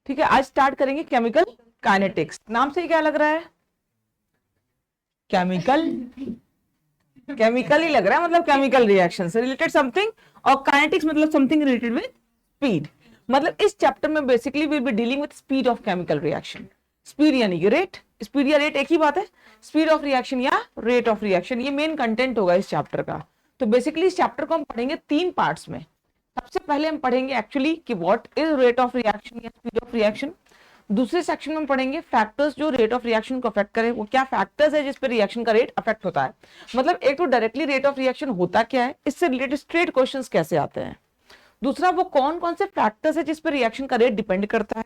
ठीक है, आज स्टार्ट करेंगे केमिकल काइनेटिक्स। नाम से ही क्या लग रहा है? केमिकल ही लग रहा है, मतलब केमिकल रिएक्शन से रिलेटेड समथिंग, और काइनेटिक्स मतलब समथिंग रिलेटेड विद स्पीड। मतलब इस चैप्टर में basically we will be dealing with speed of chemical reaction. Speed यानी कि रेट, स्पीड या रेट एक ही बात है, स्पीड ऑफ रिएक्शन या रेट ऑफ रिएक्शन, ये मेन कंटेंट होगा इस चैप्टर का। तो बेसिकली इस चैप्टर को हम पढ़ेंगे 3 पार्ट्स में। सबसे पहले हम पढ़ेंगे एक्चुअली कि what is rate of reaction या स्पीड ऑफ रिएक्शन। दूसरे सेक्शन में पढ़ेंगे फैक्टर्स जो रेट ऑफ रिएक्शन को अफेक्ट करे, वो क्या फैक्टर्स है जिस पे रिएक्शन का रेट अफेक्ट होता है। मतलब एक तो डायरेक्टली रेट ऑफ रिएक्शन होता क्या है, इससे रिलेटेड स्ट्रेट क्वेश्चंस कैसे आते हैं। दूसरा वो कौन कौन से फैक्टर्स है जिस पे रिएक्शन का रेट डिपेंड करता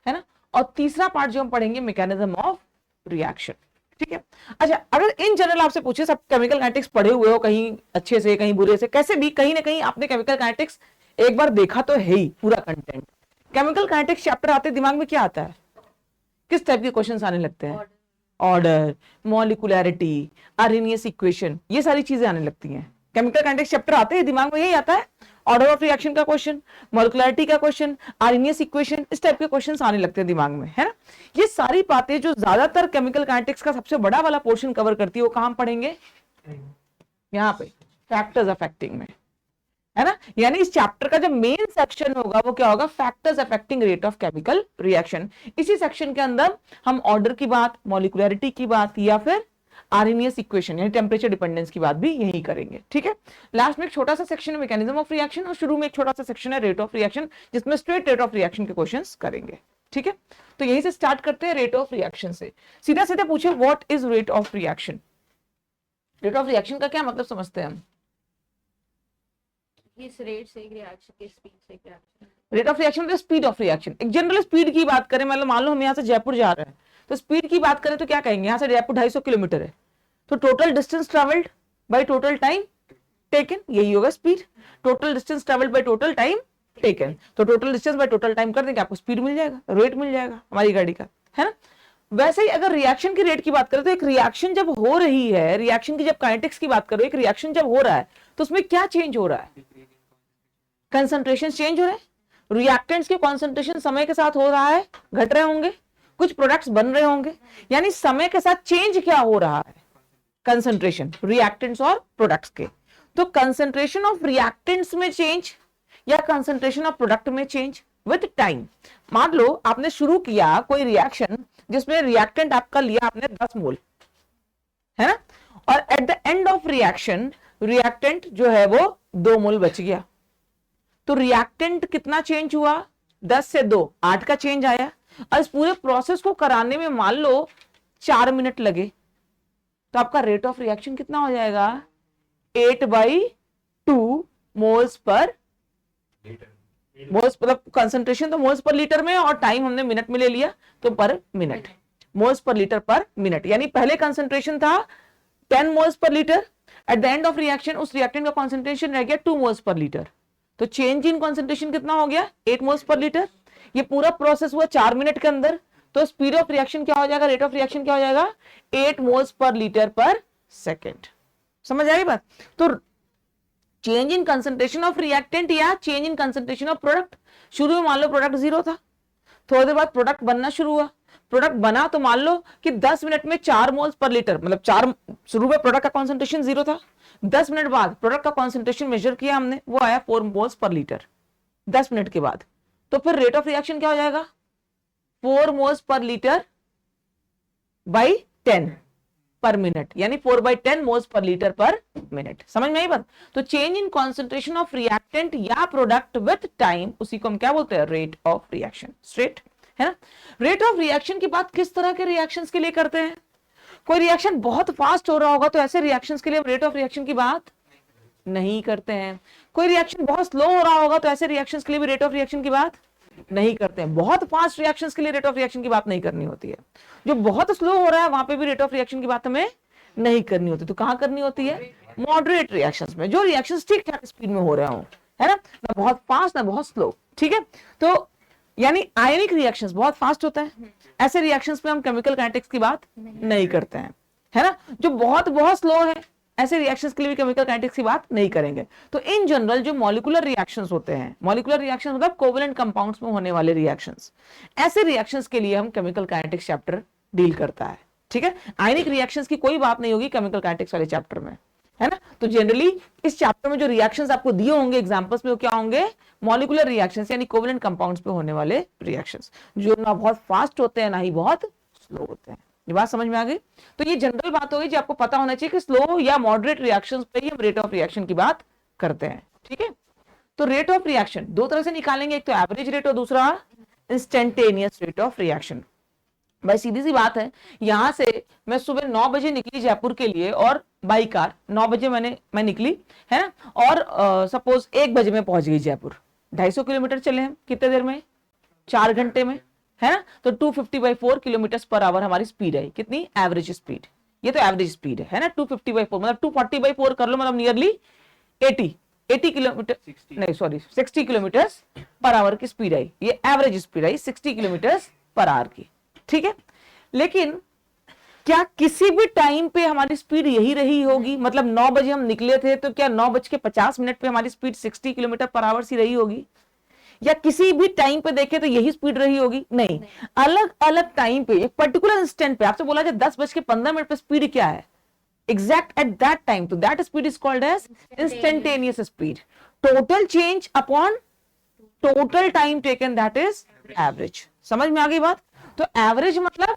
है ना। और तीसरा पार्ट जो हम पढ़ेंगे मैकेनिज्म ऑफ रिएक्शन। ठीक है, अच्छा अगर इन जनरल आपसे पूछे, सब केमिकल काइनेटिक्स पढ़े हुए हो, कहीं अच्छे से कहीं बुरे से, कैसे भी कहीं ना कहीं आपने केमिकल काइनेटिक्स एक बार देखा तो है ही पूरा कंटेंट। केमिकल काइनेटिक्स चैप्टर आते दिमाग में क्या आता है? किस टाइप के क्वेश्चंस आने लगते हैं? ऑर्डर, मॉलिक्यूलैरिटी, आर्हेनियस इक्वेशन, ये सारी चीजें आने लगती हैं। केमिकल काइनेटिक्स चैप्टर आते हैं दिमाग में यही आता है, ऑर्डर ऑफ रिएक्शन का क्वेश्चन, मॉलिक्यूलैरिटी का क्वेश्चन, आर्हेनियस इक्वेशन, इस टाइप के क्वेश्चंस आने लगते हैं दिमाग में, है ना। ये सारी बातें जो ज्यादातर केमिकल काइनेटिक्स का सबसे बड़ा वाला पोर्शन कवर करती है, वो कहां पढ़ेंगे? यहाँ पे फैक्टर्स अफेक्टिंग में, है ना। यानी इस चैप्टर का जो मेन सेक्शन होगा वो क्या होगा? Factors affecting rate of chemical reaction. इसी सेक्शन के अंदर हम ऑर्डर की बात, मॉलिक्यूलैरिटी की बात, या फिर आर्हेनियस इक्वेशन यानी टेम्परेचर डिपेंडेंस की बात भी यही करेंगे। ठीक है, लास्ट में एक छोटा सा सेक्शन है मैकेनिज्म ऑफ रिएक्शन, और शुरू में एक छोटा सा सेक्शन है रेट ऑफ रिएक्शन, जिसमें स्ट्रेट रेट ऑफ रिएक्शन के क्वेश्चंस करेंगे। ठीक है, तो यहीं से स्टार्ट करते हैं रेट ऑफ रिएक्शन से। सीधा सीधा पूछे what is rate of reaction? Rate of reaction का क्या मतलब समझते हैं हम? इस रेट से एक रिएक्शन की स्पीड से एक रिएक्शन। रेट ऑफ रिएक्शन मतलब स्पीड ऑफ रिएक्शन। एक जनरल स्पीड की बात करें, मतलब मान लो हम यहाँ से जयपुर जा रहे हैं, तो स्पीड की बात करें तो क्या कहेंगे? यहाँ से जयपुर 250 किलोमीटर है, तो total distance travelled by total time taken, यही होगा speed. Total distance travelled by total time taken, तो total distance by total time कर देंगे, आपको स्पीड मिल जाएगा, रेट मिल जाएगा हमारी गाड़ी का, है ना। वैसे ही अगर रिएक्शन की रेट की बात करें तो एक रिएक्शन जब हो रही है, रिएक्शन की जब काइनेटिक्स की बात करो, एक रिएक्शन जब हो रहा है तो उसमें क्या चेंज हो रहा है? कंसंट्रेशन चेंज हो रहे हैं, रिएक्टेंट्स के कॉन्सेंट्रेशन समय के साथ हो रहा है, घट रहे होंगे, कुछ प्रोडक्ट्स बन रहे होंगे, यानी समय के साथ चेंज क्या हो रहा है? कंसंट्रेशन रिएक्टेंट्स और प्रोडक्ट्स के। तो कंसंट्रेशन ऑफ रिएक्टेंट्स में चेंज या कंसंट्रेशन ऑफ प्रोडक्ट में चेंज विद टाइम। मान लो आपने शुरू किया कोई रिएक्शन जिसमें रिएक्टेंट आपका लिया आपने 10 मोल, है ना, और at the end of reaction reactant जो है वो 2 मोल बच गया, तो रिएक्टेंट कितना चेंज हुआ? 10 से 2 8 का चेंज आया। और इस पूरे प्रोसेस को कराने में मान लो 4 मिनट लगे, तो आपका रेट ऑफ रिएक्शन कितना हो जाएगा? 8/2 मोल्स पर मोल्स, मतलब कंसंट्रेशन तो मोल्स पर लीटर में और टाइम हमने मिनट में ले लिया, तो पर मिनट, मोल्स पर लीटर पर मिनट। यानी पहले कंसंट्रेशन था 10 moles per litre, at the end of reaction उस रिएक्टेंट का कंसंट्रेशन रह गया 2 मोल्स पर लीटर, तो चेंज इन कंसंट्रेशन कितना हो गया? 8 मोल्स पर लीटर। ये पूरा प्रोसेस हुआ 4 मिनट के अंदर, तो स्पीड ऑफ रिएक्शन क्या हो जाएगा? रेट ऑफ रिएक्शन क्या हो जाएगा? 8 मोल्स पर लीटर पर सेकेंड। समझ आई बात? तो change in concentration of reactant या change in concentration of product. शुरू में मान लो प्रोडक्ट 0 था, थोड़ी देर बाद प्रोडक्ट बनना शुरू हुआ, प्रोडक्ट बना तो मान लो कि 10 मिनट में 4 मोल्स पर लीटर, मतलब 4, शुरू में प्रोडक्ट का कॉन्सेंट्रेशन 0 था, 10 मिनट बाद प्रोडक्ट का कॉन्सेंट्रेशन मेजर किया हमने, वो आया 4 मोल्स पर लीटर 10 मिनट के बाद। तो फिर रेट ऑफ रिएक्शन क्या हो जाएगा? 4 मोल्स पर लीटर बाई 10 पर मिनट, यानी 4/10 मोल्स पर लीटर पर मिनट। समझ में आई बात? तो change in concentration of reactant या प्रोडक्ट विद टाइम, उसी को हम क्या बोलते हैं? Rate of reaction. स्ट्रेट, है ना। रेट ऑफ रिएक्शन की बात किस तरह के रिएक्शंस के लिए करते हैं? कोई रिएक्शन बहुत फास्ट हो रहा होगा तो ऐसे रिएक्शंस के लिए हम रेट ऑफ रिएक्शन की बात नहीं करते हैं। कोई रिएक्शन बहुत स्लो हो रहा होगा तो ऐसे रिएक्शंस के लिए भी रेट ऑफ रिएक्शन की बात नहीं करते हैं। बहुत फास्ट रिएक्शंस के लिए रेट ऑफ रिएक्शन की बात नहीं करनी होती है। जो बहुत स्लो हो रहा है वहां पे भी रेट ऑफ रिएक्शन की बात हमें नहीं करनी होती। तो कहां करनी होती है? मॉडरेट रिएक्शंस में, जो रिएक्शंस ठीक ठाक स्पीड में हो रहे हो, है ना, ना बहुत फास्ट ना बहुत स्लो। ठीक है, तो यानी आयनिक रिएक्शंस बहुत फास्ट होता है, ऐसे रिएक्शंस में हम केमिकल काइनेटिक्स की बात नहीं करते हैं, है ना। जो बहुत बहुत स्लो है ऐसे रिएक्शंस के लिए भी केमिकल काइनेटिक्स की बात नहीं करेंगे। तो इन जनरल जो मॉलिक्यूलर रिएक्शंस होते हैं, मॉलिक्यूलर रिएक्शन मतलब कोवेलेंट कंपाउंड्स में होने वाले रिएक्शंस, ऐसे रिएक्शंस के लिए हम केमिकल काइनेटिक्स चैप्टर डील करता है। ठीक है, आयनिक रिएक्शंस की कोई बात नहीं होगी केमिकल काइनेटिक्स वाले चैप्टर में, है ना। तो जनरली इस चैप्टर में जो रिएक्शंस आपको दिए होंगे एग्जांपल्स में, वो क्या होंगे, मॉलिक्यूलर रिएक्शंस यानी कोवेलेंट कंपाउंड्स पे होने वाले रिएक्शंस, जो ना बहुत फास्ट होते हैं ना ही बहुत स्लो होते हैं। ये बात समझ में आ गई। तो ये जनरल बात होगी जो आपको पता होना चाहिए कि स्लो या मॉडरेट रिएक्शंस पे ही हम रेट ऑफ रिएक्शन की बात करते हैं। ठीक है, तो रेट ऑफ रिएक्शन दो तरह से निकालेंगे, एक तो एवरेज रेट और दूसरा इंस्टेंटेनियस रेट ऑफ रिएक्शन। भाई सीधी सी बात है, यहां से मैं सुबह 9 बजे निकली जयपुर के लिए और बाई कार 9 बजे मैं निकली, है ना, और सपोज 1 बजे मैं पहुंच गई जयपुर। 250 किलोमीटर चले हम कितने देर में, 4 घंटे में, है ना। तो 250/4 किलोमीटर पर आवर हमारी स्पीड है, कितनी, एवरेज स्पीड। ये तो एवरेज स्पीड है ना, 250/4 मतलब 240/4 कर लो, मतलब नियरली 80 किलोमीटर, नहीं सॉरी 60 किलोमीटर पर आवर की स्पीड आई, ये average speed I 60 kilometre per our की। ठीक है, लेकिन क्या किसी भी टाइम पे हमारी स्पीड यही रही होगी, मतलब 9 बजे हम निकले थे तो क्या 9:50 पे हमारी स्पीड 60 किलोमीटर पर आवर सी रही होगी, या किसी भी टाइम पे देखे तो यही स्पीड रही होगी, नहीं। अलग अलग टाइम पे एक पर्टिकुलर इंस्टेंट पे आपसे बोला जाए 10:15 पे स्पीड क्या है एग्जैक्ट एट दैट टाइम, तो that speed is called as instantaneous speed. Total change upon total time taken, that is average. समझ में आ गई बात। तो एवरेज मतलब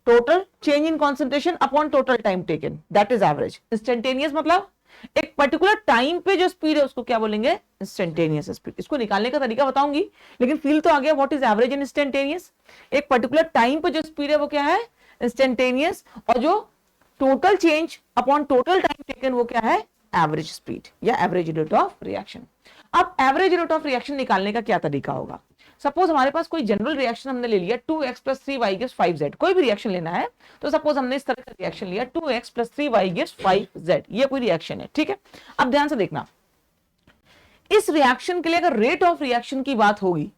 total change in concentration upon total time taken, that is average. Instantaneous मतलब एक पर्टिकुलर टाइम पे जो स्पीड है उसको क्या बोलेंगे, इंस्टेंटेनियस स्पीड। इसको निकालने का तरीका बताऊंगी, लेकिन फील तो आ गया what is average and instantaneous. एक पर्टिकुलर टाइम पे जो स्पीड है वो क्या है, इंस्टेंटेनियस, और जो total change upon total time taken वो क्या है, एवरेज स्पीड या एवरेज रेट ऑफ रिएक्शन। अब एवरेज रेट ऑफ रिएक्शन निकालने का क्या तरीका होगा। सपोज हमारे पास कोई जनरल रिएक्शन हमने ले लिया 2x + 3y = 5z, कोई भी रिएक्शन लेना है तो सपोज हमने इस तरह का रिएक्शन लिया 2x + 3y = 5z, ये कोई रिएक्शन है। ठीक है, अब ध्यान से देखना, इस रिएक्शन के लिए अगर रेट ऑफ रिएक्शन की बात होगी,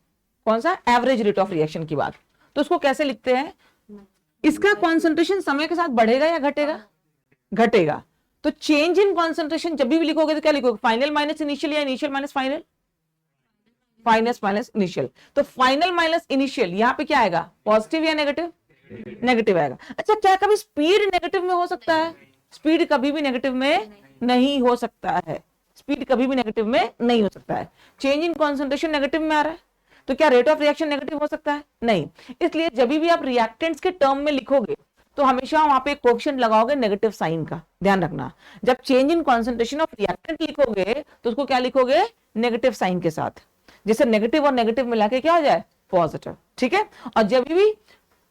कौन सा, एवरेज रेट ऑफ रिएक्शन की बात, तो उसको कैसे लिखते हैं, इसका कॉन्सेंट्रेशन समय के साथ बढ़ेगा या घटेगा, घटेगा। तो चेंज इन कॉन्सेंट्रेशन जब भी लिखोगे तो क्या लिखोगे, फाइनल माइनस इनिशियल या initial minus final, final minus initial. तो फाइनल माइनस इनिशियल यहां पे क्या आएगा, पॉजिटिव या नेगेटिव, नेगेटिव आएगा। अच्छा, क्या कभी स्पीड नेगेटिव में हो सकता है, स्पीड कभी भी नेगेटिव में नहीं हो सकता है, स्पीड कभी भी नेगेटिव में नहीं हो सकता है। चेंज इन कॉन्सेंट्रेशन नेगेटिव में आ रहा है, तो क्या रेट ऑफ रिएक्शन नेगेटिव हो सकता है, नहीं। इसलिए जब भी आप रिएक्टेंट्स के टर्म में लिखोगे तो हमेशा वहां पे कोएफिशिएंट लगाओगे नेगेटिव साइन का, ध्यान रखना। जब change in concentration of reactant लिखोगे तो उसको क्या लिखोगे, नेगेटिव साइन के साथ, जैसे नेगेटिव और नेगेटिव मिला के क्या हो जाए, पॉजिटिव। ठीक है, और जब भी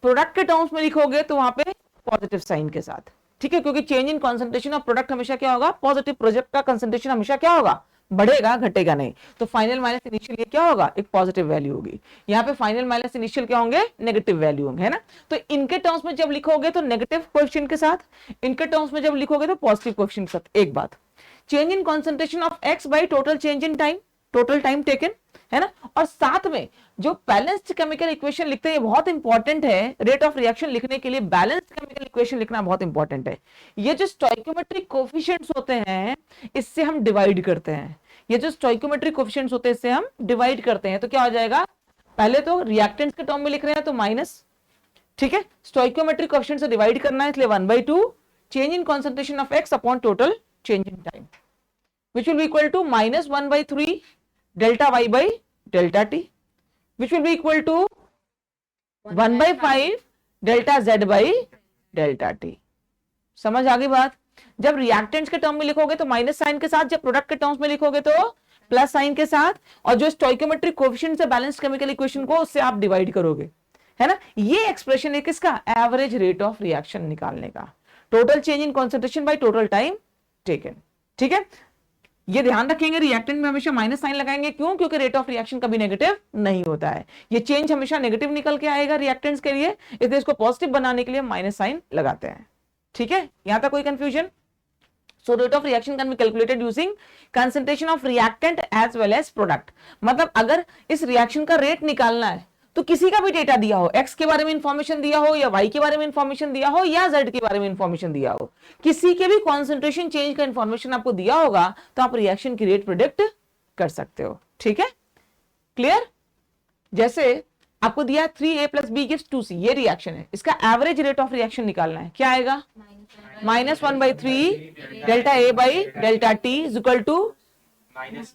प्रोडक्ट के टर्म्स में लिखोगे तो वहां पे पॉजिटिव साइन के साथ। ठीक है, क्योंकि change in concentration of product हमेशा क्या होगा, पॉजिटिव। प्रोडक्ट का कंसेंट्रेशन हमेशा क्या होगा, बढ़ेगा, घटेगा नहीं। तो फाइनल माइनस इनिशियल ये क्या होगा, एक पॉजिटिव वैल्यू होगी। यहाँ पे फाइनल माइनस इनिशियल क्या होंगे, नेगेटिव वैल्यू होंगे, है ना। तो इनके टर्म्स में जब लिखोगे तो नेगेटिव कोएफिशिएंट के साथ, इनके टर्म्स में जब लिखोगे तो पॉजिटिव कोएफिशिएंट के साथ। एक बात, change in concentration of x by total change in time, total time taken, है ना। और साथ में जो बैलेंस्ड केमिकल इक्वेशन लिखते हैं, ये बहुत इंपॉर्टेंट है रेट ऑफ रिएक्शन लिखने के लिए। बैलेंस्ड केमिकल इक्वेशन लिखना बहुत इंपॉर्टेंट है। ये जो स्टोइकोमेट्रिक कोएफिशिएंट्स होते हैं इससे हम डिवाइड करते हैं, ये जो स्टोइकोमेट्रिक कोएफिशिएंट्स होते हैं इससे हम डिवाइड करते हैं। तो क्या हो जाएगा, पहले तो रिएक्टेंट्स के टर्म में लिख रहे हैं तो माइनस, ठीक है, स्टोइकोमेट्रिक कोएफिशिएंट से डिवाइड करना है, इसलिए 1/2 change in concentration of x upon total change in time, which will be equal to -1/3 delta y by delta t, which will be equal to 1/5 delta z by delta t। समझ आ गई बात। जब reactants के term में लिखोगे तो minus sign के साथ, जब प्रोडक्ट के टर्म्स में लिखोगे तो प्लस साइन के साथ, और जो स्टोइकोमेट्रिक कोएफिशिएंट से बैलेंस्ड केमिकल इक्वेशन को उससे आप डिवाइड करोगे, है ना। ये एक्सप्रेशन है किसका, एवरेज रेट ऑफ रिएक्शन निकालने का, total change in concentration bye total time taken. ठीक है, ये ध्यान रखेंगे, रिएक्टेंट में हमेशा माइनस साइन लगाएंगे, क्यों, क्योंकि रेट ऑफ रिएक्शन कभी नेगेटिव नहीं होता है। ये चेंज हमेशा नेगेटिव निकल के आएगा रिएक्टेंट्स के लिए, इसलिए इसको पॉजिटिव बनाने के लिए माइनस साइन लगाते हैं। ठीक है, यहां तक कोई confusion. So rate of reaction can be calculated using concentration of reactant as well as product. मतलब अगर इस रिएक्शन का रेट निकालना है तो किसी का भी डेटा दिया हो, एक्स के बारे में इंफॉर्मेशन दिया हो या वाई के बारे में इंफॉर्मेशन दिया हो या जेड के बारे में इंफॉर्मेशन दिया हो, किसी के भी कॉन्सेंट्रेशन चेंज का इंफॉर्मेशन आपको दिया होगा तो आप रिएक्शन की रेट प्रिडिक्ट कर सकते हो। ठीक है, क्लियर? जैसे आपको दिया 3a+b gives 2c, ये रिएक्शन है, इसका एवरेज रेट ऑफ रिएक्शन निकालना है, क्या आएगा? -1/3 delta A by delta T is equal to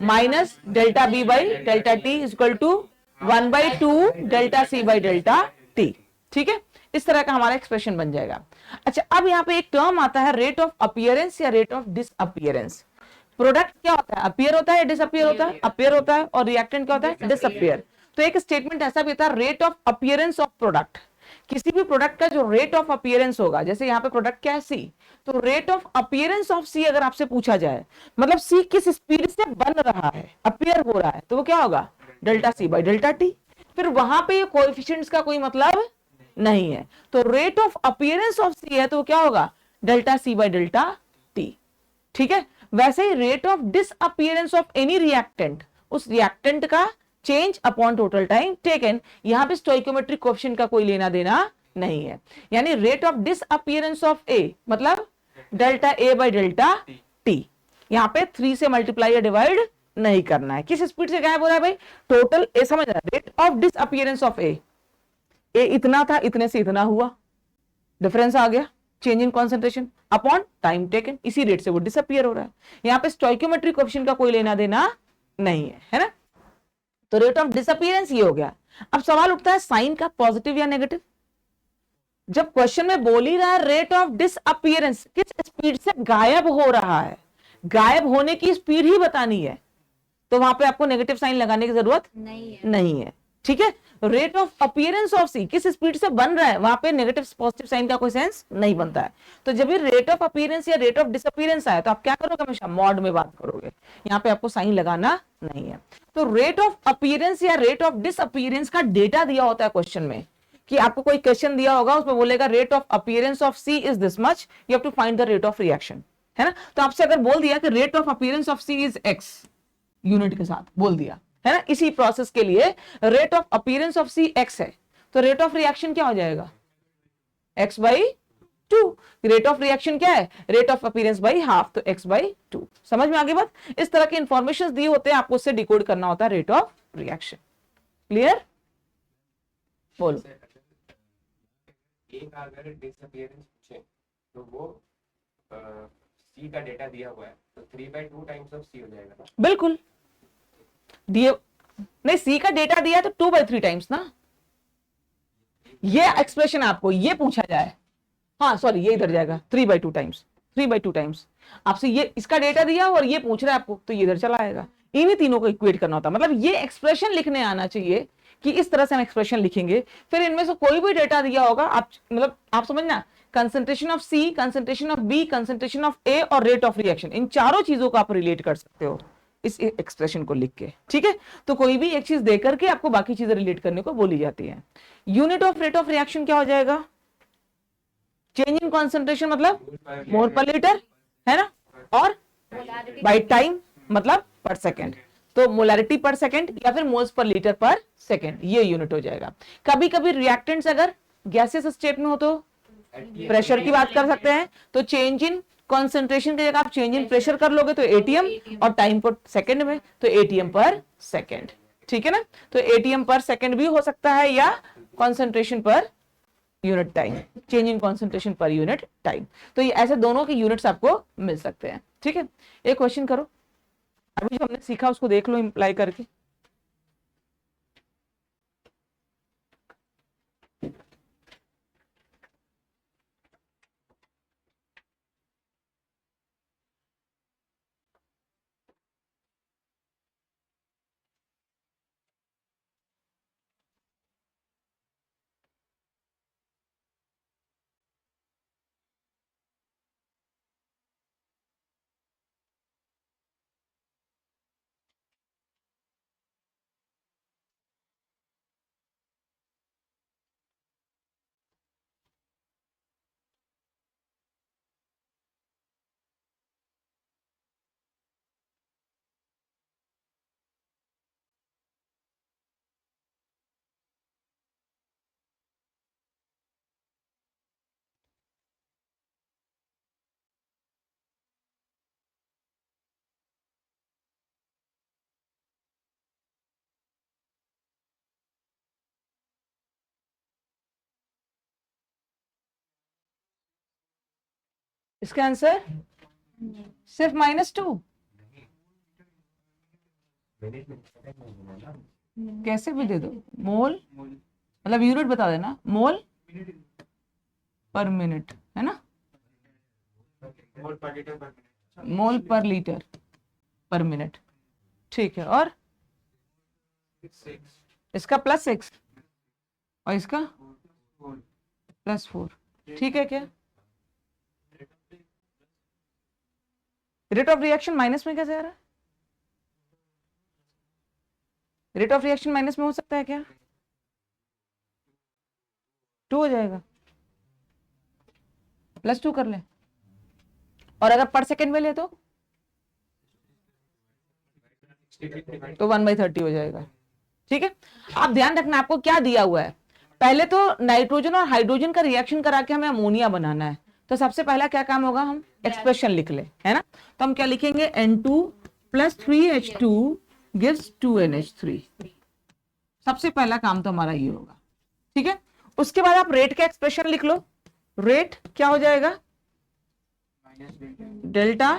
minus delta B by delta T is equal to 1/2 delta C by delta T. ठीक है, इस तरह का हमारा एक्सप्रेशन बन जाएगा। अच्छा, अब यहाँ पे एक टर्म आता है रेट ऑफ अपीयरेंस या रेट ऑफ डिसअपीयरेंस। प्रोडक्ट क्या होता है? अपीयर होता है, डिसअपीयर होता है? अपीयर होता है। और रिएक्टेंट क्या होता है? डिसअपीयर। तो एक स्टेटमेंट ऐसा भी था, rate of appearance of product. किसी भी प्रोडक्ट का जो रेट ऑफ अपीयरेंस होगा, जैसे यहाँ पे प्रोडक्ट क्या है? सी, तो रेट ऑफ अपीयरेंस ऑफ सी अगर आपसे पूछा जाए, मतलब सी किस स्पीड से बन रहा है, अपीयर हो रहा है, तो वो क्या होगा? Delta C by delta T. फिर वहां पे ये कोएफिशिएंट्स का कोई मतलब नहीं है, तो rate of appearance of C है तो वो क्या होगा? Delta C by delta T. ठीक है, वैसे ही rate of disappearance of any reactant, उस रिएक्टेंट का change upon total time taken, यहां पे स्टोइकोमेट्रिक कोएफिशिएंट का कोई लेना देना नहीं है। यानी रेट ऑफ डिसअपीयरेंस ऑफ ए मतलब delta A by delta T, यहां पे 3 से मल्टीप्लाई या डिवाइड नहीं करना है। किस स्पीड से गायब हो रहा है भाई? टोटल ए, समझ रहा है? रेट ऑफ डिसअपीयरेंस ऑफ ए इतना था, इतने से इतना हुआ, डिफरेंस आ गया, change in concentration upon time taken, इसी रेट से वो डिसअपीयर हो रहा है। यहां पे स्टोइकोमेट्रिक कोएफिशिएंट का कोई लेना देना नहीं है ना? तो रेट ऑफ डिसअपीयरेंस ये हो गया। अब सवाल उठता है साइन का, पॉजिटिव या नेगेटिव। जब क्वेश्चन में बोल ही रहा है रेट ऑफ डिसअपीयरेंस, किस स्पीड से गायब हो रहा है, गायब होने की स्पीड ही बतानी है, तो वहां पे आपको नेगेटिव साइन लगाने की जरूरत नहीं है। ठीक है, रेट ऑफ अपीयरेंस ऑफ सी, किस स्पीड से बन रहा है, वहां पे नेगेटिव पॉजिटिव साइन का कोई सेंस नहीं बनता है। तो जब भी रेट ऑफ अपीयरेंस या रेट ऑफ डिसअपीयरेंस आए तो आप क्या करोगे? हमेशा मॉड में बात करोगे, यहाँ पे आपको साइन लगाना नहीं है। तो रेट ऑफ अपीयरेंस या रेट ऑफ डिसअपीयरेंस का डेटा दिया होता है क्वेश्चन में, कि आपको कोई क्वेश्चन दिया होगा उसमें बोलेगा rate of appearance of C is this much, you have to find the rate of reaction, है ना? तो आपसे अगर बोल दिया कि rate of appearance of C is X, unit के साथ बोल दिया है ना, इसी प्रोसेस के लिए rate of appearance of C X है, तो रेट ऑफ रिएक्शन क्या हो जाएगा? X by 2। Rate of reaction क्या है? Rate of appearance by half, तो एक्स बाई 2। समझ में आगे बात? इस तरह के इंफॉर्मेशन दिए होते हैं, आपको उससे डिकोड करना होता है रेट ऑफ रिएक्शन। क्लियर? बोलो। एक अगर डिसअपीयरेंस पूछे तो वो सी का डेटा दिया हुआ है तो 3/2 टाइम्स ऑफ सी हो जाएगा ना? बिल्कुल, दिए नहीं, सी का डेटा दिया है तो 2/3 टाइम्स ना, ये एक्सप्रेशन आपको ये पूछा जाए, हाँ सॉरी ये इधर जाएगा 3/2 टाइम्स, 3/2 टाइम्स। आपसे ये इसका डेटा दिया और ये पूछ रहा है आपको, तो ये इधर चला आएगा। इन्हीं तीनों को इक्वेट करना होता है, मतलब ये एक्सप्रेशन लिखने आना चाहिए कि इस तरह से हम एक्सप्रेशन लिखेंगे। फिर इनमें से कोई भी डेटा दिया होगा, आप मतलब आप समझना, concentration of C, concentration of B, concentration of A और रेट ऑफ रिएक्शन, इन चारों चीजों को आप रिलेट कर सकते हो इस एक्सप्रेशन को लिख के। ठीक है, तो कोई भी एक चीज देकर के आपको बाकी चीजें रिलेट करने को बोली जाती है। Unit of rate of reaction क्या हो जाएगा? चेंज इन कॉन्सेंट्रेशन मतलब मोल पर लीटर, है ना, और बाय टाइम मतलब पर सेकेंड, तो मोलैरिटी पर सेकेंड या फिर मोल्स पर लीटर पर सेकेंड, ये यूनिट हो जाएगा। कभी कभी रिएक्टेंट्स अगर गैसियस स्टेट में हो तो प्रेशर की बात कर सकते हैं, तो चेंज इन कॉन्सेंट्रेशन की जगह आप चेंज इन प्रेशर कर लोगे तो एटीएम, और टाइम पर सेकेंड में तो एटीएम पर सेकेंड। ठीक है ना, तो एटीएम पर सेकेंड भी हो सकता है या concentration per unit time, change in concentration per unit time, तो ये ऐसे दोनों के यूनिट्स आपको मिल सकते हैं। ठीक है, एक क्वेश्चन करो, अभी जो हमने सीखा उसको देख लो इंप्लाई करके। इसका आंसर सिर्फ -2। कैसे भी दे दो, मोल मतलब यूनिट बता देना, मोल पर मिनट, है ना, mole per litre mole per litre पर मिनट। ठीक है, और इसका +6 और इसका +4। ठीक है, क्या रेट ऑफ रिएक्शन माइनस में कैसे आ रहा है? रेट ऑफ रिएक्शन माइनस में हो सकता है क्या? 2 हो जाएगा, +2 कर ले। और अगर पर सेकेंड में ले तो 1/30 हो जाएगा। ठीक है, आप ध्यान रखना आपको क्या दिया हुआ है। पहले तो नाइट्रोजन और हाइड्रोजन का रिएक्शन करा के हमें अमोनिया बनाना है, तो सबसे पहला क्या काम होगा, हम एक्सप्रेशन लिख ले, है ना। तो हम क्या लिखेंगे, N2 + 3H2 gives 2NH3। सबसे पहला काम तो हमारा ये होगा। ठीक है, उसके बाद आप रेट का एक्सप्रेशन लिख लो। रेट क्या हो जाएगा, delta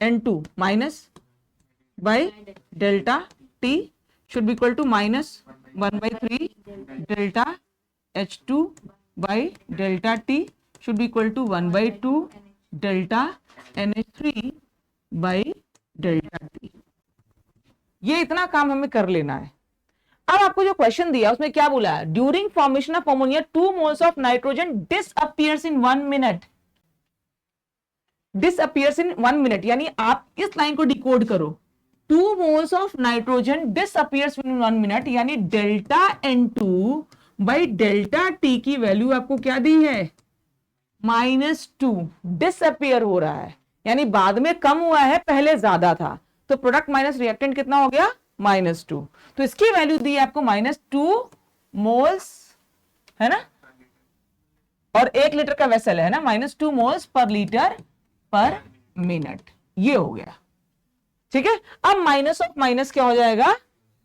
N2 minus by delta T should be equal to -1/3 delta H2 by delta T should be equal to 1/2 delta NH3 by delta T। ये इतना काम हमें कर लेना है। अब आपको जो क्वेश्चन दिया उसमें क्या बोला है, during formation of ammonia 2 moles of nitrogen disappears in 1 minute. Disappears in 1 minute यानी आप इस लाइन को डिकोड करो, 2 moles of nitrogen disappears in 1 minute, यानी delta N2 by delta T की वैल्यू आपको क्या दी है, -2। डिसअपियर हो रहा है यानी बाद में कम हुआ है, पहले ज्यादा था, तो प्रोडक्ट माइनस रिएक्टेंट कितना हो गया, -2। तो इसकी वैल्यू दी है आपको -2 मोल्स, है ना, और 1 लीटर का वेसल है ना, -2 मोल्स पर लीटर पर मिनट। ये हो गया। ठीक है, अब माइनस ऑफ माइनस क्या हो जाएगा,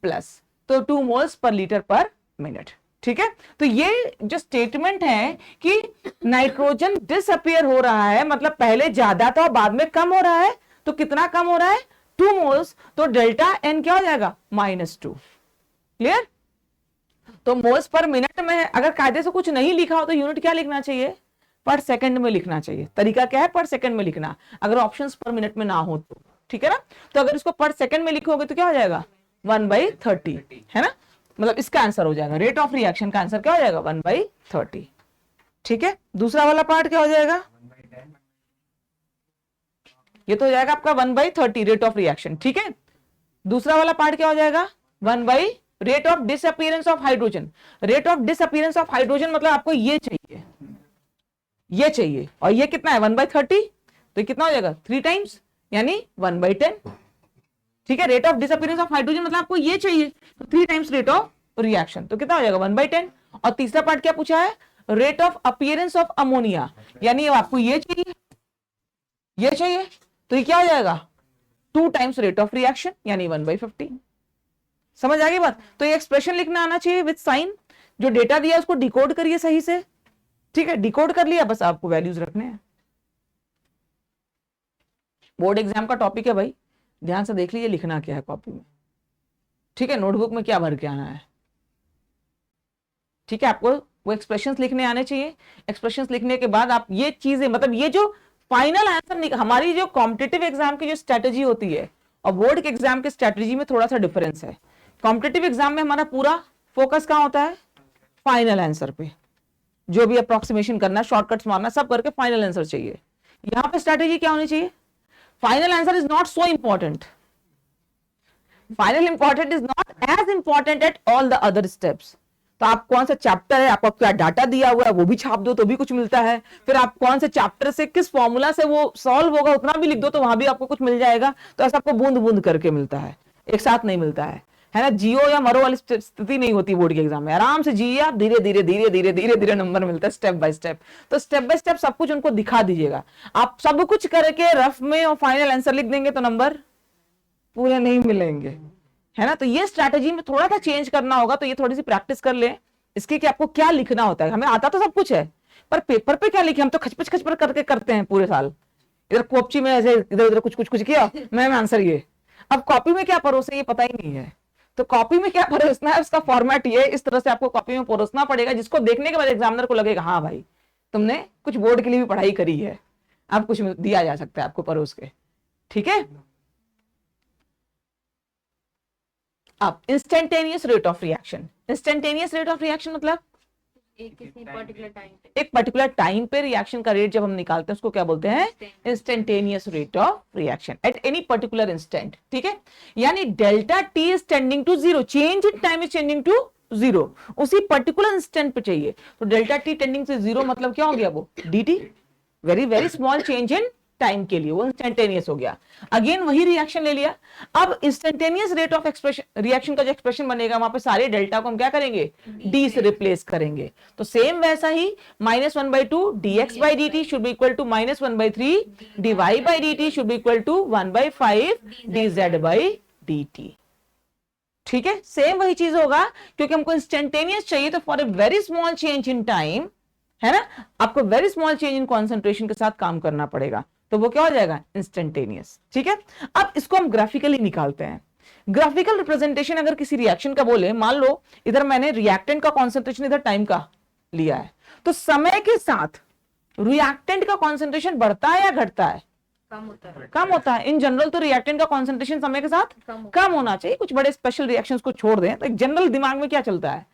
प्लस, तो 2 मोल्स पर लीटर पर मिनट। ठीक है, तो ये जो स्टेटमेंट है कि नाइट्रोजन डिसअपियर हो रहा है, मतलब पहले ज्यादा था और बाद में कम हो रहा है, तो कितना कम हो रहा है, 2 मोल्स, तो डेल्टा N क्या हो जाएगा, -2। क्लियर। तो मोल्स पर मिनट में अगर कायदे से कुछ नहीं लिखा हो तो यूनिट क्या लिखना चाहिए, पर सेकंड में लिखना चाहिए। तरीका क्या है, पर सेकंड में लिखना, अगर ऑप्शंस पर मिनट में ना हो तो। ठीक है ना, तो अगर इसको पर सेकंड में लिखोगे तो क्या हो जाएगा, 1/30, है ना, मतलब इसका आंसर हो जाएगा, रेट ऑफ रिएक्शन का आंसर क्या हो जाएगा, 1/30। ठीक है, दूसरा वाला पार्ट क्या हो जाएगा, ये तो हो जाएगा आपका 1/30 रेट ऑफ रिएक्शन। ठीक है, दूसरा वाला पार्ट क्या हो जाएगा, 1 rate of disappearance of hydrogen. Rate of disappearance of hydrogen मतलब आपको ये चाहिए, ये चाहिए, और ये कितना है, 1/30, तो कितना हो जाएगा, 3 टाइम्स यानी 1/10। ठीक है, rate of disappearance of hydrogen मतलब आपको ये चाहिए, तो 3 टाइम्स रेट ऑफ रिएक्शन, तो कितना हो जाएगा, 1/10। और तीसरा पार्ट क्या पूछा है, rate of appearance of ammonia, यानी आपको ये चाहिए, ये चाहिए, तो ये क्या हो जाएगा, 2 टाइम्स रेट ऑफ रिएक्शन यानी 1/50। समझ आ गई बात। तो ये एक्सप्रेशन लिखना आना चाहिए विद साइन, जो डेटा दिया उसको डिकोड करिए सही से। ठीक है, डिकोड कर लिया, बस आपको वैल्यूज रखने हैं। बोर्ड एग्जाम का टॉपिक है भाई, ध्यान से देख लीजिए लिखना क्या है कॉपी में। ठीक है, नोटबुक में क्या भर के आना है। ठीक है, आपको वो एक्सप्रेशंस लिखने आने चाहिए। एक्सप्रेशंस लिखने के बाद आप ये चीजें, मतलब ये जो फाइनल आंसर, हमारी जो कॉम्पिटिटिव एग्जाम की जो स्ट्रेटेजी होती है और बोर्ड के एग्जाम के स्ट्रेटेजी में थोड़ा सा डिफरेंस है। कॉम्पिटिटिव एग्जाम में हमारा पूरा फोकस कहां होता है, फाइनल आंसर पे, जो भी अप्रोक्सीमेशन करना, शॉर्टकट्स मारना, सब करके फाइनल आंसर चाहिए। यहां पे स्ट्रेटेजी क्या होनी चाहिए, final answer is not so important, final important is not as important at all the other steps. तो आप कौन सा चैप्टर है, आपको क्या डाटा दिया हुआ है वो भी छाप दो तो भी कुछ मिलता है, फिर आप कौन से चैप्टर से किस फॉर्मूला से वो सॉल्व होगा उतना भी लिख दो तो वहां भी आपको कुछ मिल जाएगा। तो ऐसा आपको बूंद बूंद करके मिलता है, एक साथ नहीं मिलता है ना। जियो या मरो वाली स्थिति नहीं होती बोर्ड के एग्जाम में, आराम से जिए आप, धीरे धीरे धीरे धीरे धीरे धीरे नंबर मिलता है स्टेप बाय स्टेप। तो स्टेप बाय स्टेप सब कुछ उनको दिखा दीजिएगा। आप सब कुछ करके रफ में और फाइनल आंसर लिख देंगे तो नंबर पूरे नहीं मिलेंगे, है ना। तो ये स्ट्रैटेजी में थोड़ा सा चेंज करना होगा, तो ये थोड़ी सी प्रैक्टिस कर ले इसकी कि आपको क्या लिखना होता है। हमें आता तो सब कुछ है, पर पेपर पे क्या लिखे, हम तो खचपच खचपच करके करते हैं पूरे साल, इधर कॉपी में ऐसे इधर उधर कुछ कुछ कुछ किया, मैम आंसर ये। अब कॉपी में क्या परोसे ये पता ही नहीं है, तो कॉपी में क्या परोसना है उसका फॉर्मेट ये, इस तरह से आपको कॉपी में परोसना पड़ेगा जिसको देखने के बाद एग्जामिनर को लगेगा हाँ भाई तुमने कुछ बोर्ड के लिए भी पढ़ाई करी है, अब कुछ दिया जा सकता है आपको परोस के, ठीक है। अब instantaneous rate of reaction, instantaneous rate of reaction मतलब एक किसी पर्टिकुलर टाइम पे, एक पर्टिकुलर टाइम पे रिएक्शन का रेट जब हम निकालते हैं उसको क्या बोलते हैं, instantaneous rate of reaction at any particular instant, ठीक है। यानी delta T is tending to zero, change in time is tending to zero, उसी पर्टिकुलर इंस्टेंट पे चाहिए, तो डेल्टा टी टेंडिंग से जीरो मतलब क्या हो गया, वो dt, very very small change in time के लिए वो इंस्टेंटेनियस हो गया। अगेन वही रिएक्शन ले लिया, अब instantaneous rate of expression reaction का जो एक्सप्रेशन बनेगा वहां पे सारे डेल्टा को हम क्या करेंगे, डी से रिप्लेस करेंगे, तो सेम वैसा ही -1/2 dx/dt should be equal to -1/3 dy/dt should be equal to 1/5 dz/dt, ठीक है। सेम वही चीज होगा क्योंकि हमको इंस्टेंटेनियस चाहिए, तो for a very small change in time, है ना, आपको very small change in concentration के साथ काम करना पड़ेगा, तो वो क्या हो जाएगा, इंस्टेंटेनियस, ठीक है। अब इसको हम ग्राफिकली निकालते हैं। ग्राफिकल रिप्रेजेंटेशन अगर किसी रिएक्शन का बोले, मान लो इधर मैंने रिएक्टेंट का कॉन्सेंट्रेशन इधर टाइम का लिया है, तो समय के साथ रिएक्टेंट का कॉन्सेंट्रेशन बढ़ता है या घटता है, कम होता है, कम होता है। इन जनरल तो रिएक्टेंट का कॉन्सेंट्रेशन समय के साथ कम होना चाहिए, कुछ बड़े स्पेशल रिएक्शंस को छोड़ दें, तो एक जनरल दिमाग में क्या चलता है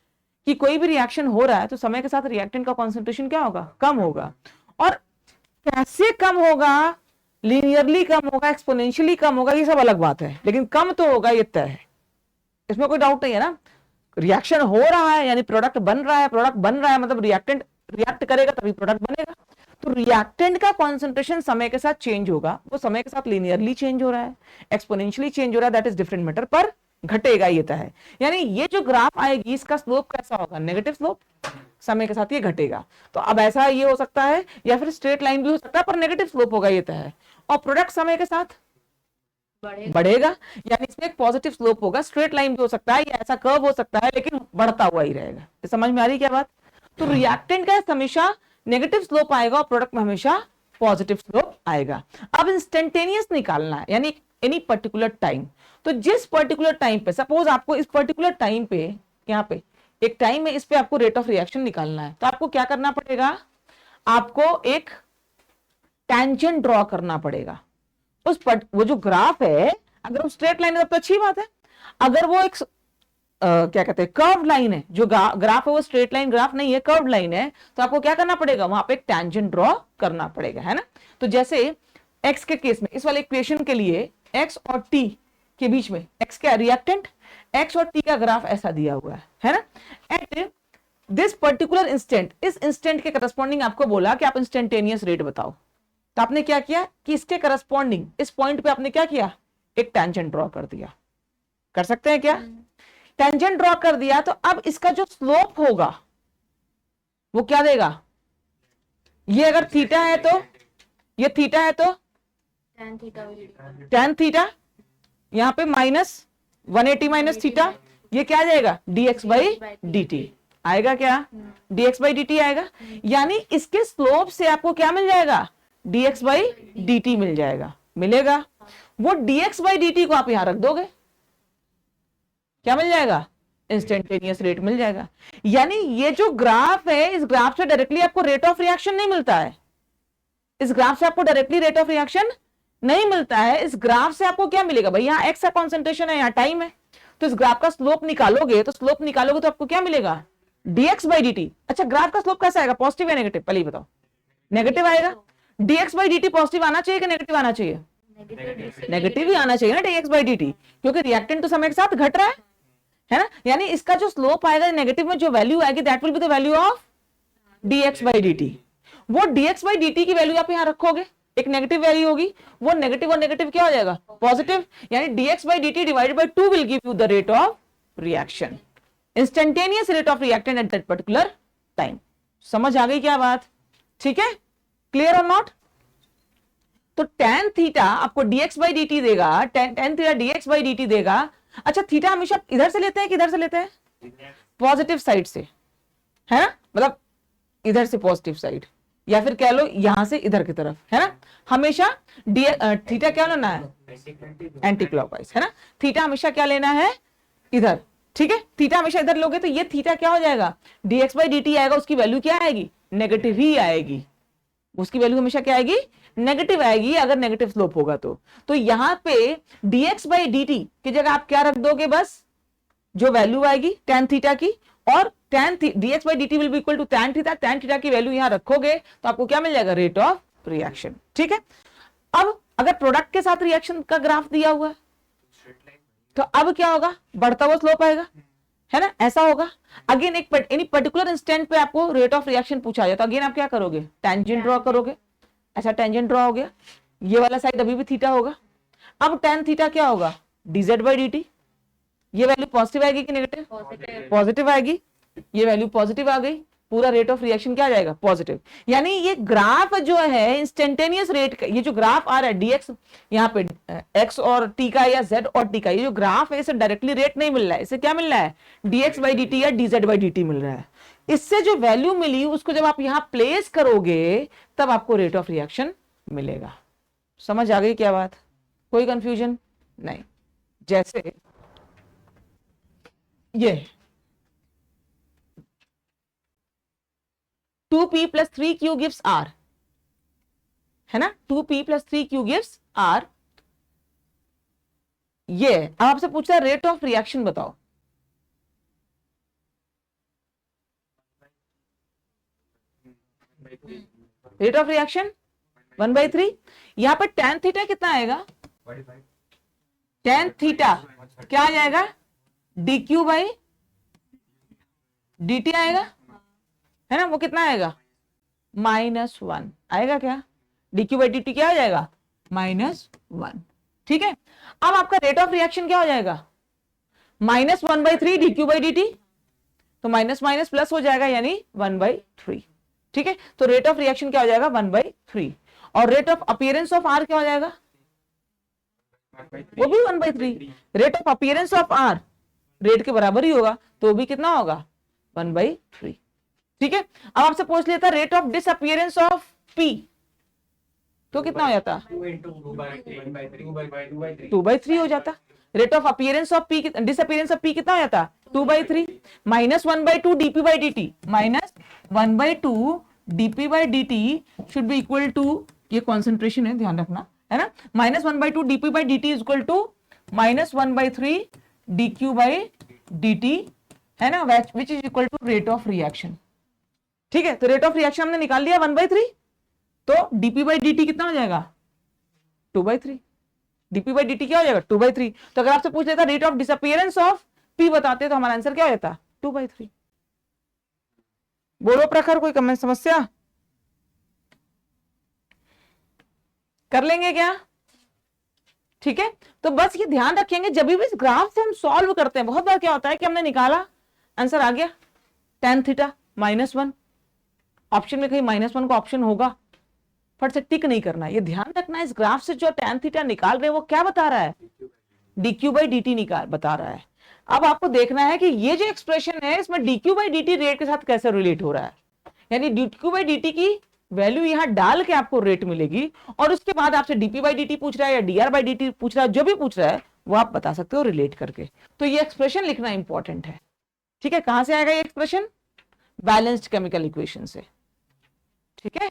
कि कोई भी रिएक्शन हो रहा है तो समय के साथ रिएक्टेंट का कॉन्सेंट्रेशन क्या होगा, कम होगा। और कैसे कम होगा, लीनियरली कम होगा, एक्सपोनेंशियली कम होगा, ये सब अलग बात है, लेकिन कम तो होगा, ये तय है, इसमें कोई डाउट नहीं है ना। रिएक्शन हो रहा है यानी प्रोडक्ट बन रहा है, प्रोडक्ट बन रहा है मतलब रिएक्टेंट रिएक्ट करेगा तभी प्रोडक्ट बनेगा, तो रिएक्टेंट का कॉन्सेंट्रेशन समय के साथ चेंज होगा, वो समय के साथ लीनियरली चेंज हो रहा है, एक्सपोनेंशियली चेंज हो रहा है, दैट इज डिफरेंट मैटर, पर घटेगा ये तय है। यानी ये जो ग्राफ आएगी इसका स्लोप कैसा होगा, नेगेटिव स्लोप, समय के साथ ये घटेगा। तो अब ऐसा ये हो सकता है या फिर स्ट्रेट लाइन भी हो सकता है, पर नेगेटिव स्लोप होगा ये तय है, और प्रोडक्ट समय के साथ बढ़ेगा, यानी इसमें एक पॉजिटिव स्लोप होगा, स्ट्रेट लाइन भी हो सकता है या ऐसा कर्व हो सकता है, लेकिन बढ़ता हुआ ही रहेगा। समझ में आ रही क्या बात। तो रिएक्टेंट का हमेशा नेगेटिव स्लोप आएगा और प्रोडक्ट में हमेशा पॉजिटिव स्लोप आएगा। अब इंस्टेंटेनियस निकालना है यानी एनी पर्टिकुलर टाइम, तो जिस पर्टिकुलर टाइम पे, सपोज आपको इस पर्टिकुलर टाइम पे, यहाँ पे एक टाइम है, इस पे आपको रेट ऑफ रिएक्शन निकालना है, तो आपको क्या करना पड़ेगा, आपको एक टेंजेंट ड्रॉ करना पड़ेगा। वो जो ग्राफ है अगर वो स्ट्रेट लाइन है तब तो अच्छी बात है, अगर वो एक क्या कहते हैं कर्व लाइन है, जो ग्राफ है वो स्ट्रेट लाइन ग्राफ नहीं है, कर्व लाइन है, तो आपको क्या करना पड़ेगा, वहां पे एक टेंजेंट ड्रॉ करना पड़ेगा, है ना। तो जैसे x के केस में, इस वाले इक्वेशन के लिए x और t के बीच में, x क्या रिएक्टेंट, x और t का ग्राफ ऐसा दिया हुआ है ना। एट दिस पर्टिकुलर इंस्टेंट, इस इंस्टेंट के करस्पॉन्डिंग आपको बोला कि आप इंस्टेंटेनियस रेट बताओ, तो आपने क्या किया कि इसके करस्पॉन्डिंग इस पॉइंट पे आपने क्या किया, एक टेंजेंट ड्रॉ कर दिया। कर सकते हैं क्या, टेंजेंट ड्रॉ कर दिया, तो अब इसका जो स्लोप होगा वो क्या देगा, ये अगर थीटा है तो, ये थीटा है तो tan थीटा, यहां पे -180 माइनस थीटा, ये क्या आ जाएगा dx/dt आएगा, क्या dx/dt आएगा, यानी इसके स्लोप से आपको क्या मिल जाएगा, dx/dt मिल जाएगा, मिलेगा। वो dx/dt को आप यहां रख दोगे, क्या मिल जाएगा, इंस्टेंटेनियस रेट मिल जाएगा। यानी ये जो ग्राफ है, इस ग्राफ से डायरेक्टली आपको रेट ऑफ रिएक्शन नहीं मिलता है, इस ग्राफ से आपको डायरेक्टली रेट ऑफ रिएक्शन नहीं मिलता है। इस ग्राफ से आपको क्या मिलेगा भाई, यहाँ x का कॉन्सेंट्रेशन है, यहाँ टाइम है, तो इस ग्राफ का स्लोप निकालोगे, तो स्लोप निकालोगे तो आपको क्या मिलेगा, dx/dt। अच्छा ग्राफ का स्लोप कैसा आएगा, पॉजिटिव या नेगेटिव, पहले ही बताओ, नेगेटिव आएगा। dx/dt पॉजिटिव आना चाहिए कि नेगेटिव आना चाहिए, नेगेटिव ही आना चाहिए ना dx/dt, क्योंकि रिएक्टेंट तो समय के साथ घट रहा है ना। यानी इसका जो स्लोप आएगा नेगेटिव में, जो वैल्यू आएगी that will be the value of dx/dt। वो dx/dt की वैल्यू आप यहां रखोगे, एक नेगेटिव वैल्यू होगी, वो नेगेटिव और नेगेटिव क्या हो जाएगा, पॉजिटिव, यानी dx/dt divided by 2 will give you the rate of reaction, instantaneous rate of reactant at that particular time. समझ आ गई क्या बात, ठीक है, क्लियर और नॉट। तो tan थीटा आपको dx/dt देगा, tan थीटा dx/dt देगा। अच्छा थीटा हमेशा इधर से लेते हैं कि इधर से लेते हैं, पॉजिटिव साइड से, है ना, मतलब इधर से पॉजिटिव साइड, या फिर कह लो यहां से इधर की तरफ, है ना। हमेशा थीटा क्या लेना है, एंटी क्लॉकवाइज, है ना। थीटा हमेशा क्या लेना है, इधर, ठीक है। थीटा हमेशा इधर लोगे तो ये थीटा क्या हो जाएगा, dx बाई dt आएगा, उसकी वैल्यू क्या आएगी, नेगेटिव ही आएगी, उसकी वैल्यू हमेशा क्या आएगी, नेगेटिव आएगी, अगर नेगेटिव स्लोप होगा तो यहां पे dx बाई dt की जगह आप क्या रख दोगे, बस जो वैल्यू आएगी tan थीटा की, और tan dx by dt will be equal to tan theta की वैल्यू यहां रखोगे तो आपको क्या मिल जाएगा, रेट ऑफ रिएक्शन, ठीक है। अब अगर प्रोडक्ट के साथ रिएक्शन का ग्राफ दिया हुआ है तो अब क्या होगा, बढ़ता हुआ स्लोप आएगा, है ना, ऐसा होगा। अगेन एक एनी पर्टिकुलर इंस्टेंट पे आपको रेट ऑफ रिएक्शन पूछा जाए तो अगेन आप क्या करोगे, टेंजेंट ड्रॉ करोगे, ऐसा टेंजेंट ड्रॉ हो गया, ये वाला साइड अभी भी थीटा होगा। अब tan थीटा क्या होगा, dz बाई dt, ये वैल्यू पॉजिटिव आएगी कि नेगेटिव, पॉजिटिव आएगी, ये वैल्यू पॉजिटिव आ गई, पूरा रेट ऑफ रिएक्शन क्या आ जाएगा, पॉजिटिव। यानी ये ग्राफ जो है इंस्टेंटेनियस रेट का, ये जो ग्राफ आ रहा है dx यहाँ पे x और t का या z और t का, ये जो ग्राफ है इसे डायरेक्टली रेट नहीं मिल रहा है, इसे क्या मिल रहा है, dx बाई dt या dz बाई dt मिल रहा है। इससे जो वैल्यू मिली उसको जब आप यहां प्लेस करोगे तब आपको रेट ऑफ रिएक्शन मिलेगा। समझ आ गई क्या बात, कोई कंफ्यूजन नहीं। जैसे ये 2p plus 3q gives r, है ना, 2p plus 3q gives r। ये अब आपसे पूछता है रेट ऑफ रिएक्शन बताओ, रेट ऑफ रिएक्शन 1/3। यहां पर tan थीटा कितना आएगा, tan थीटा क्या आ जाएगा, dq बाई dt आएगा, है ना, वो कितना आएगा, -1 आएगा क्या, dq बाई dt क्या आ जाएगा, -1, ठीक है। अब आपका रेट ऑफ रिएक्शन क्या हो जाएगा, -1/3 dq बाई dt, तो माइनस माइनस प्लस हो जाएगा यानी 1/3, ठीक है। तो रेट ऑफ रिएक्शन क्या हो जाएगा, 1/3, और rate of appearance of R क्या हो जाएगा, वो भी 1/3। Rate of appearance of R rate के बराबर ही होगा, तो भी कितना होगा, 1/3, ठीक है। अब आपसे पूछ लेता rate of disappearance of P, तो कितना हो जाता, 2/3 हो जाता। Rate of appearance of P, disappearance of P कितना हो जाता, 2/3, -1/2 dp by dt, -1/2 dp by dt should be equal to, ये कॉन्सेंट्रेशन है ध्यान रखना, है ना, -1/2 dp by dt is equal to -1/3 dq by dt, है ना, which is equal to rate of reaction, ठीक है। तो रेट ऑफ रिएक्शन हमने निकाल लिया 1/3, तो dp बाई dt कितना हो जाएगा, 2/3, dp बाई dt क्या हो जाएगा, 2/3। तो अगर आपसे पूछ लेता rate of disappearance of p बताते तो हमारा आंसर क्या हो जाता, 2/3। बोलो प्रखर, कोई कमेंट, समस्या कर लेंगे क्या, ठीक है। तो बस ये ध्यान रखेंगे जब भी इस ग्राफ से हम सॉल्व करते हैं, बहुत बार क्या होता है कि हमने निकाला, आंसर आ गया tan थीटा -1, ऑप्शन में कहीं -1 का ऑप्शन होगा, फट से टिक नहीं करना, ये ध्यान रखना। इस ग्राफ से जो tan थीटा निकाल रहे हैं वो क्या बता रहा है, dq बाई dt निकाल बता रहा है। अब आपको देखना है कि ये जो एक्सप्रेशन है इसमें dq बाई dt रेट के साथ कैसे रिलेट हो रहा है, यानी dq बाई dt की वैल्यू यहां डाल के आपको रेट मिलेगी, और उसके बाद आपसे dp बाई dt पूछ रहा है या dr बाई dt पूछ रहा है, जो भी पूछ रहा है वो आप बता सकते हो रिलेट करके। तो ये एक्सप्रेशन लिखना इंपॉर्टेंट है, ठीक है। कहां से आएगा ये एक्सप्रेशन, बैलेंस्ड केमिकल इक्वेशन से, ठीक है।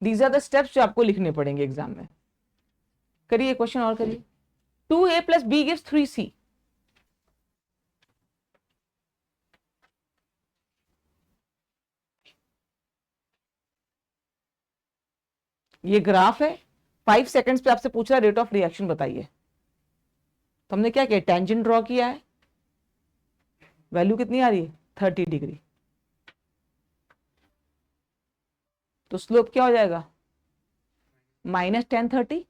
दीज आर द स्टेप्स जो आपको लिखने पड़ेंगे एग्जाम में। करिए क्वेश्चन और करिए, 2a plus b gives 3c, ये ग्राफ है, 5 सेकंड्स पे आपसे पूछ रहा है रेट ऑफ रिएक्शन बताइए। तो हमने क्या किया, टेंजेंट ड्रॉ किया है, वैल्यू कितनी आ रही है, 30 डिग्री, तो स्लोप क्या हो जाएगा, -tan30,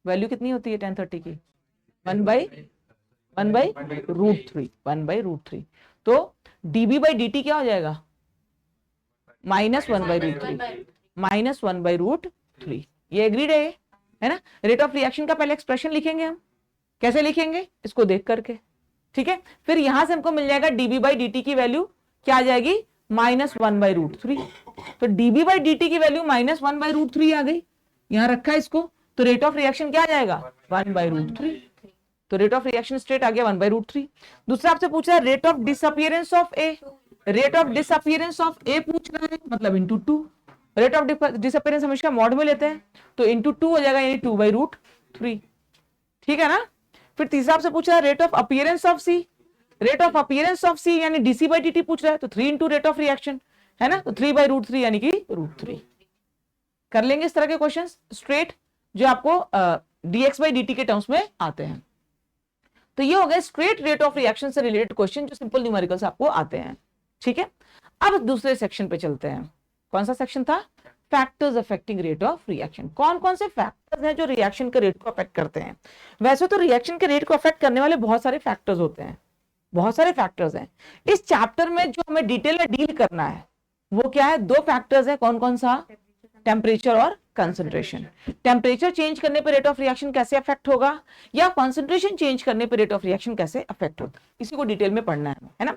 वैल्यू कितनी होती है tan30 की, 1/√3, तो db बाई dt क्या हो जाएगा, -1/√3, ये एग्रीड है ना। रेट ऑफ रिएक्शन का पहले एक्सप्रेशन लिखेंगे हम, कैसे लिखेंगे इसको देख करके, ठीक है। फिर यहां से हमको मिल जाएगा db बाई dt की वैल्यू क्या आ जाएगी, -1/√3। तो dB/dt की वैल्यू -1/√3 आ गई, यहां रखा है इसको, तो रेट ऑफ रिएक्शन क्या आ जाएगा 1/√3। तो रेट ऑफ रिएक्शन स्ट्रेट आ गया 1/√3। दूसरा आपसे पूछा है rate of disappearance of A, rate of disappearance of A पूछ रहा है, मतलब इंटू 2। रेट ऑफ डिसअपियरेंस हमेशा मॉड में लेते हैं, तो इंटू 2 हो जाएगा, यानी 2/√3। ठीक है ना। फिर तीसरा आपसे पूछा है rate of appearance of C, rate of appearance of C यानी dC/dt पूछ रहा है, तो 3 इंटू रेट ऑफ रिएक्शन है ना, तो 3/√3 यानी कि √3। कर लेंगे इस तरह के क्वेश्चन स्ट्रेट जो आपको dx/dt के टर्म्स में आते हैं। तो ये हो गए स्ट्रेट रेट ऑफ रिएक्शन से रिलेटेड क्वेश्चन जो सिंपल न्यूमेरिकल्स आपको आते हैं। ठीक है, अब दूसरे सेक्शन पे चलते हैं। कौन सा सेक्शन था? Factors affecting rate of reaction. कौन कौन से फैक्टर्स हैं जो रिएक्शन के रेट को अफेक्ट करते हैं? वैसे तो रिएक्शन के रेट को अफेक्ट करने वाले बहुत सारे फैक्टर्स होते हैं, बहुत सारे फैक्टर्स हैं। इस चैप्टर में जो हमें डिटेल में डील करना है वो क्या है? 2 फैक्टर्स है। कौन कौन सा? टेम्परेचर और कंसंट्रेशन। टेम्परेचर चेंज करने पे रेट ऑफ रिएक्शन कैसे अफेक्ट होगा, या कंसंट्रेशन चेंज करने पे रेट ऑफ रिएक्शन कैसे अफेक्ट होगा, इसी को डिटेल में पढ़ना है ना।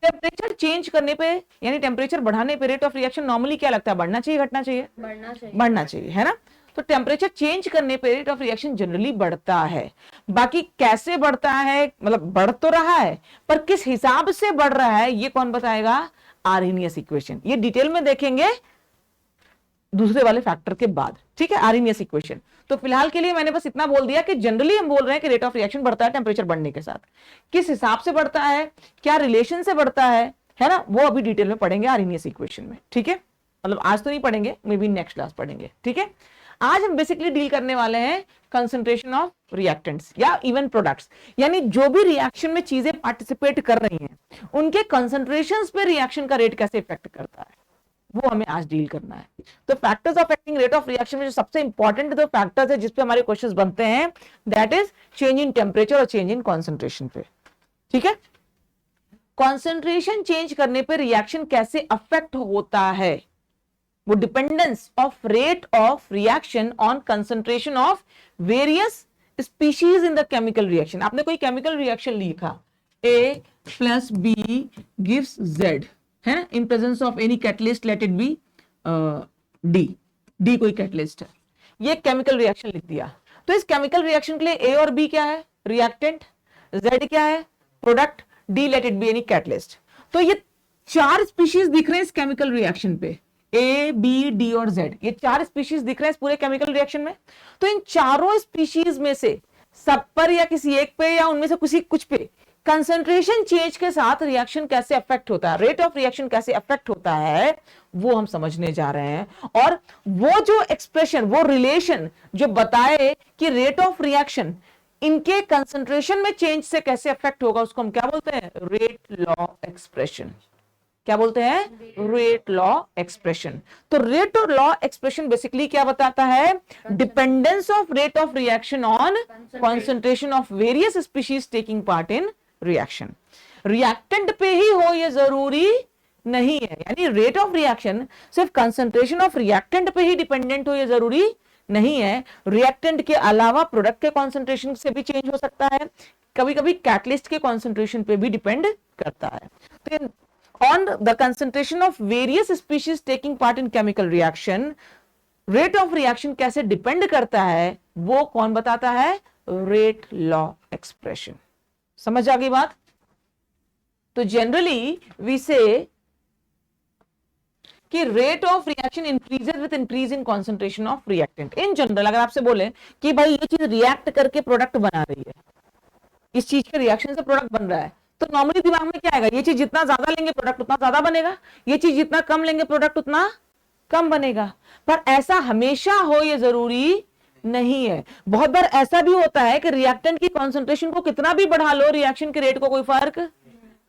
टेम्परेचर चेंज करने पे यानी टेम्परेचर बढ़ाने पे रेट ऑफ रिएक्शन नॉर्मली क्या लगता है? बढ़ना चाहिए, घटना चाहिए? बढ़ना चाहिए, है ना। तो टेम्परेचर चेंज करने पे रेट ऑफ रिएक्शन जनरली बढ़ता है। बाकी कैसे बढ़ता है, मतलब बढ़ तो रहा है पर किस हिसाब से बढ़ रहा है ये कौन बताएगा? Arrhenius equation. ये डिटेल में देखेंगे दूसरे वाले फैक्टर के बाद। ठीक है, आर्हेनियस इक्वेशन। तो फिलहाल के लिए मैंने बस इतना बोल दिया कि जनरली हम बोल रहे हैं कि रेट ऑफ रिएक्शन बढ़ता है टेम्परेचर बढ़ने के साथ। किस हिसाब से बढ़ता है, क्या रिलेशन से बढ़ता है ना, वो अभी डिटेल में पढ़ेंगे आर्हेनियस इक्वेशन में। ठीक है, मतलब आज तो नहीं पढ़ेंगे, मे बी नेक्स्ट क्लास पढ़ेंगे। ठीक है, आज हम बेसिकली डील करने वाले हैं कंसंट्रेशन ऑफ रिएक्टेंट्स या इवन प्रोडक्ट्स, यानी जो भी रिएक्शन में चीजें पार्टिसिपेट कर रही हैं उनके कंसंट्रेशंस पे रिएक्शन का रेट कैसे इफेक्ट करता है, वो हमें आज डील करना है। तो factors affecting rate of reaction में जो सबसे इंपॉर्टेंट 2 फैक्टर्स है जिसपे हमारे क्वेश्चंस बनते हैं, that is change in temperature और चेंज इन कंसंट्रेशन पे। ठीक है, कंसंट्रेशन चेंज करने पे रिएक्शन कैसे अफेक्ट होता है, वो dependence of rate of reaction on concentration of various species in the chemical reaction. आपने कोई केमिकल रिएक्शन लिखा, A + B gives Z, है ना, इन presence of any catalyst, let it be D कोई कैटलिस्ट है, ये केमिकल रिएक्शन लिख दिया। तो इस केमिकल रिएक्शन के लिए ए और बी क्या है? रिएक्टेंट। जेड क्या है? Product. D let it be any catalyst. तो ये 4 स्पीशीज दिख रहे हैं इस केमिकल रिएक्शन पे, ए बी डी और जेड, ये 4 स्पीशीज दिख रहे हैं इस पूरे केमिकल रिएक्शन में। तो इन चारों स्पीशीज में से सब पर या किसी एक पे या उनमें से किसी कुछ पे कंसंट्रेशन चेंज के साथ रिएक्शन कैसे अफेक्ट होता है, रेट ऑफ रिएक्शन कैसे अफेक्ट होता है, वो हम समझने जा रहे हैं। और वो जो एक्सप्रेशन, वो रिलेशन जो बताए कि रेट ऑफ रिएक्शन इनके कंसंट्रेशन में चेंज से कैसे अफेक्ट होगा, उसको हम क्या बोलते हैं? Rate law expression. क्या बोलते हैं? Rate law expression. तो रेट और लॉ एक्सप्रेशन बेसिकली क्या बताता है? Dependence of rate of reaction on concentration of various species taking part in reaction. Reactant पे ही हो ये जरूरी नहीं है, यानी रेट ऑफ रिएक्शन सिर्फ कंसंट्रेशन ऑफ रिएक्टेंट पे ही डिपेंडेंट हो ये जरूरी नहीं है। रिएक्टेंट के अलावा प्रोडक्ट के कंसंट्रेशन से भी चेंज हो सकता है, कभी कभी कैटलिस्ट के कंसंट्रेशन पे भी डिपेंड करता है। तो on the concentration of various species taking part in chemical reaction, rate of reaction कैसे डिपेंड करता है वो कौन बताता है? Rate law expression. समझ आ गई बात? तो जनरली वी से कि rate of reaction increases with increase in concentration of reactant. In general अगर आपसे बोले कि भाई ये चीज रिएक्ट करके प्रोडक्ट बना रही है, इस चीज के रिएक्शन से प्रोडक्ट बन रहा है, तो नॉर्मली दिमाग में क्या आएगा? ये चीज जितना ज्यादा लेंगे प्रोडक्ट उतना ज्यादा बनेगा, ये चीज जितना कम लेंगे प्रोडक्ट उतना कम बनेगा। पर ऐसा हमेशा हो ये जरूरी नहीं है। बहुत बार ऐसा भी होता है कि रिएक्टेंट की कंसंट्रेशन को कितना भी बढ़ा लो, रिएक्शन के रेट को कोई फर्क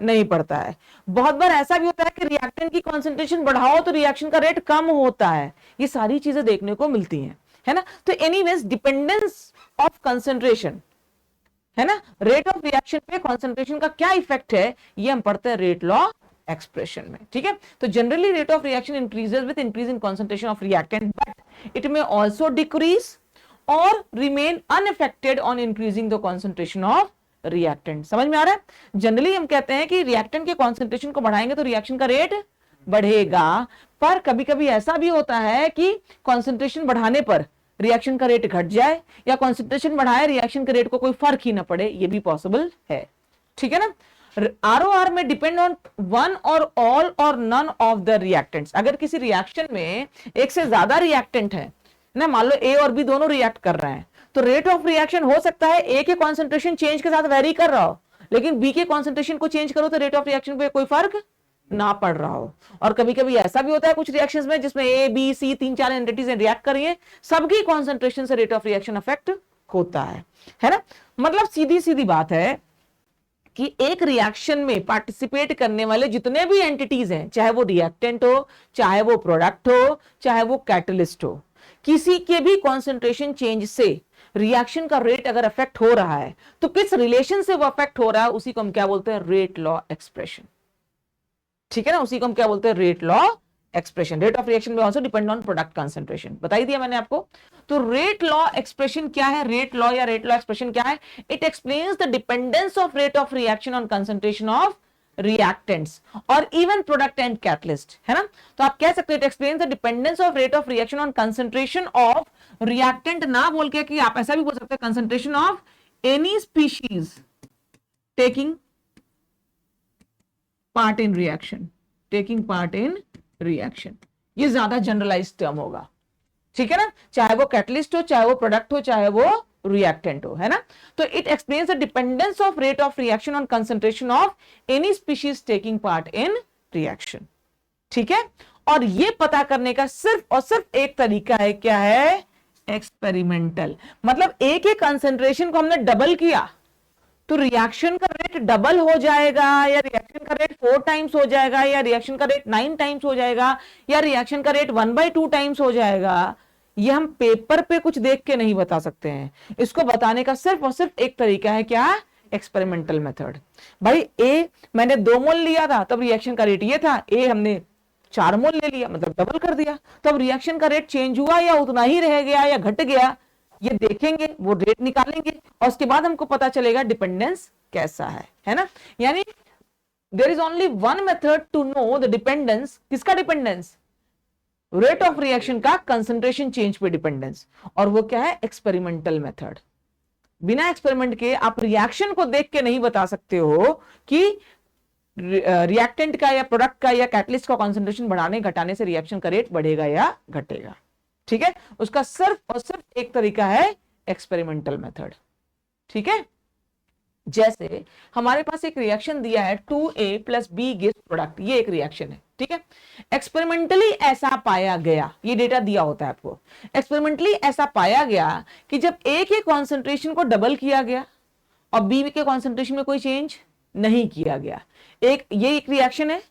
नहीं पड़ता है। बहुत बार ऐसा भी होता है कि रिएक्टेंट की कंसंट्रेशन बढ़ाओ तो रिएक्शन का रेट कम होता है। ये सारी चीजें देखने को मिलती हैं, है ना। तो एनीवेज डिपेंडेंस ऑफ कंसंट्रेशन, है ना, रेट ऑफ रिएक्शन पे कंसंट्रेशन का क्या इफेक्ट है, ये हम पढ़ते हैं रेट लॉ एक्सप्रेशन में। ठीक है, तो generally rate of reaction increases with increase in concentration of reactant, but it may also decrease or remain unaffected on increasing the concentration of reactant. समझ में आ रहा है? जनरली हम कहते हैं कि रिएक्टेंट के कंसंट्रेशन को बढ़ाएंगे तो रिएक्शन का रेट बढ़ेगा। पर कभी कभी ऐसा भी होता है कि कॉन्सेंट्रेशन बढ़ाने पर रिएक्शन का रेट घट जाए, या कॉन्सेंट्रेशन बढ़ाए रिएक्शन के रेट को कोई फर्क ही ना पड़े, ये भी पॉसिबल है। ठीक है ना। ROR में डिपेंड ऑन वन और ऑल और नन ऑफ द रिएक्टेंट्स। अगर किसी रिएक्शन में एक से ज्यादा रिएक्टेंट है ना, मान लो ए और बी दोनों रिएक्ट कर रहे हैं, तो रेट ऑफ रिएक्शन हो सकता है ए के कॉन्सेंट्रेशन चेंज के साथ वेरी कर रहा हो, लेकिन बी के कॉन्सेंट्रेशन को चेंज करो तो रेट ऑफ रिएक्शन पे कोई फर्क ना पड़ रहा हो। और कभी कभी ऐसा भी होता है कुछ रिएक्शंस में जिसमें A B C 3-4 entities react कर रही है, सबकी कॉन्सेंट्रेशन से रेट ऑफ रिएक्शन अफेक्ट होता है ना। मतलब सीधी सीधी बात है कि एक रिएक्शन में पार्टिसिपेट करने वाले जितने भी एंटिटीज हैं, चाहे वो रिएक्टेंट हो, चाहे वो प्रोडक्ट हो, चाहे वो कैटलिस्ट हो, किसी के भी कॉन्सेंट्रेशन चेंज से रिएक्शन का रेट अगर अफेक्ट हो रहा है तो किस रिलेशन से वो अफेक्ट हो रहा है, उसी को हम क्या बोलते हैं, रेट लॉ एक्सप्रेशन। ठीक है ना, उसी को हम क्या बोलते हैं, rate law expression. Rate of reaction may also depend on product concentration, बता ही दिया मैंने आपको। तो रेट लॉ एक्सप्रेशन क्या है, रेट लॉ या रेट लॉ एक्सप्रेशन क्या है? It explains the dependence of rate of reaction on concentration of reactants और इवन प्रोडक्ट एंड कैटलिस्ट, है ना। तो आप कह सकते हो it explains the dependence of rate of reaction on concentration of reactant, ना बोल के कि आप ऐसा भी बोल सकते हैं concentration of any species taking part in reaction, taking part in reaction. ये ज्यादा जनरलाइज्ड टर्म होगा, ठीक है ना, चाहे वो कैटलिस्ट हो, चाहे वो प्रोडक्ट हो, चाहे वो रिएक्टेंट हो, है ना। तो it explains the dependence of rate of reaction on concentration of any species taking part in reaction. ठीक है, और ये पता करने का सिर्फ और सिर्फ एक तरीका है, क्या है, एक्सपेरिमेंटल। मतलब एक ही कंसंट्रेशन को हमने डबल किया तो रिएक्शन का रेट डबल हो जाएगा, या रिएक्शन का रेट 4 टाइम्स हो जाएगा, या रिएक्शन का रेट 9 टाइम्स हो जाएगा, या रिएक्शन का रेट 1/2 टाइम्स हो जाएगा। ये हम पेपर पे कुछ देख के नहीं बता सकते हैं। इसको बताने का सिर्फ और सिर्फ एक तरीका है, क्या, एक्सपेरिमेंटल मेथड। भाई ए मैंने 2 मोल लिया था तब रिएक्शन का रेट ये था, ए हमने 4 मोल ले लिया मतलब डबल कर दिया, तब रिएक्शन का रेट चेंज हुआ या उतना ही रह गया या घट गया, ये देखेंगे, वो रेट निकालेंगे और उसके बाद हमको पता चलेगा डिपेंडेंस कैसा है ना। यानी there is only one method to know the dependence. किसका डिपेंडेंस? रेट ऑफ रिएक्शन का कंसंट्रेशन चेंज पे डिपेंडेंस, और वो क्या है, एक्सपेरिमेंटल मेथड। बिना एक्सपेरिमेंट के आप रिएक्शन को देख के नहीं बता सकते हो कि रिएक्टेंट का या प्रोडक्ट का या कैटलिस्ट का कंसंट्रेशन बढ़ाने घटाने से रिएक्शन का रेट बढ़ेगा या घटेगा। ठीक है, उसका सिर्फ और सिर्फ एक तरीका है, एक्सपेरिमेंटल मेथड। ठीक है, जैसे हमारे पास एक रिएक्शन दिया है 2A + B गिव्स प्रोडक्ट, ये एक रिएक्शन है। ठीक है, एक्सपेरिमेंटली ऐसा पाया गया, ये डेटा दिया होता है आपको, एक्सपेरिमेंटली ऐसा पाया गया कि जब A के कॉन्सेंट्रेशन को डबल किया गया और B के कॉन्सेंट्रेशन में कोई चेंज नहीं किया गया। ये एक रिएक्शन है,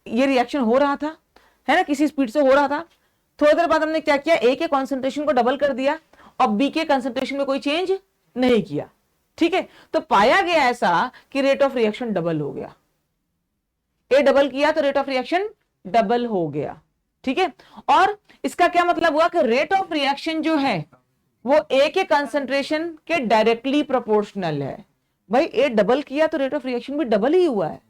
ये रिएक्शन हो रहा था, है ना, किसी स्पीड से हो रहा था। थोड़ी देर बाद हमने क्या किया, ए के कॉन्सेंट्रेशन को डबल कर दिया और बी के कॉन्सेंट्रेशन में कोई चेंज नहीं किया। ठीक है, तो पाया गया ऐसा कि रेट ऑफ रिएक्शन डबल हो गया। ए डबल किया तो रेट ऑफ रिएक्शन डबल हो गया। ठीक है, और इसका क्या मतलब हुआ कि रेट ऑफ रिएक्शन जो है वो ए के कंसंट्रेशन के डायरेक्टली प्रोपोर्शनल है। भाई ए डबल किया तो रेट ऑफ रिएक्शन भी डबल ही हुआ है,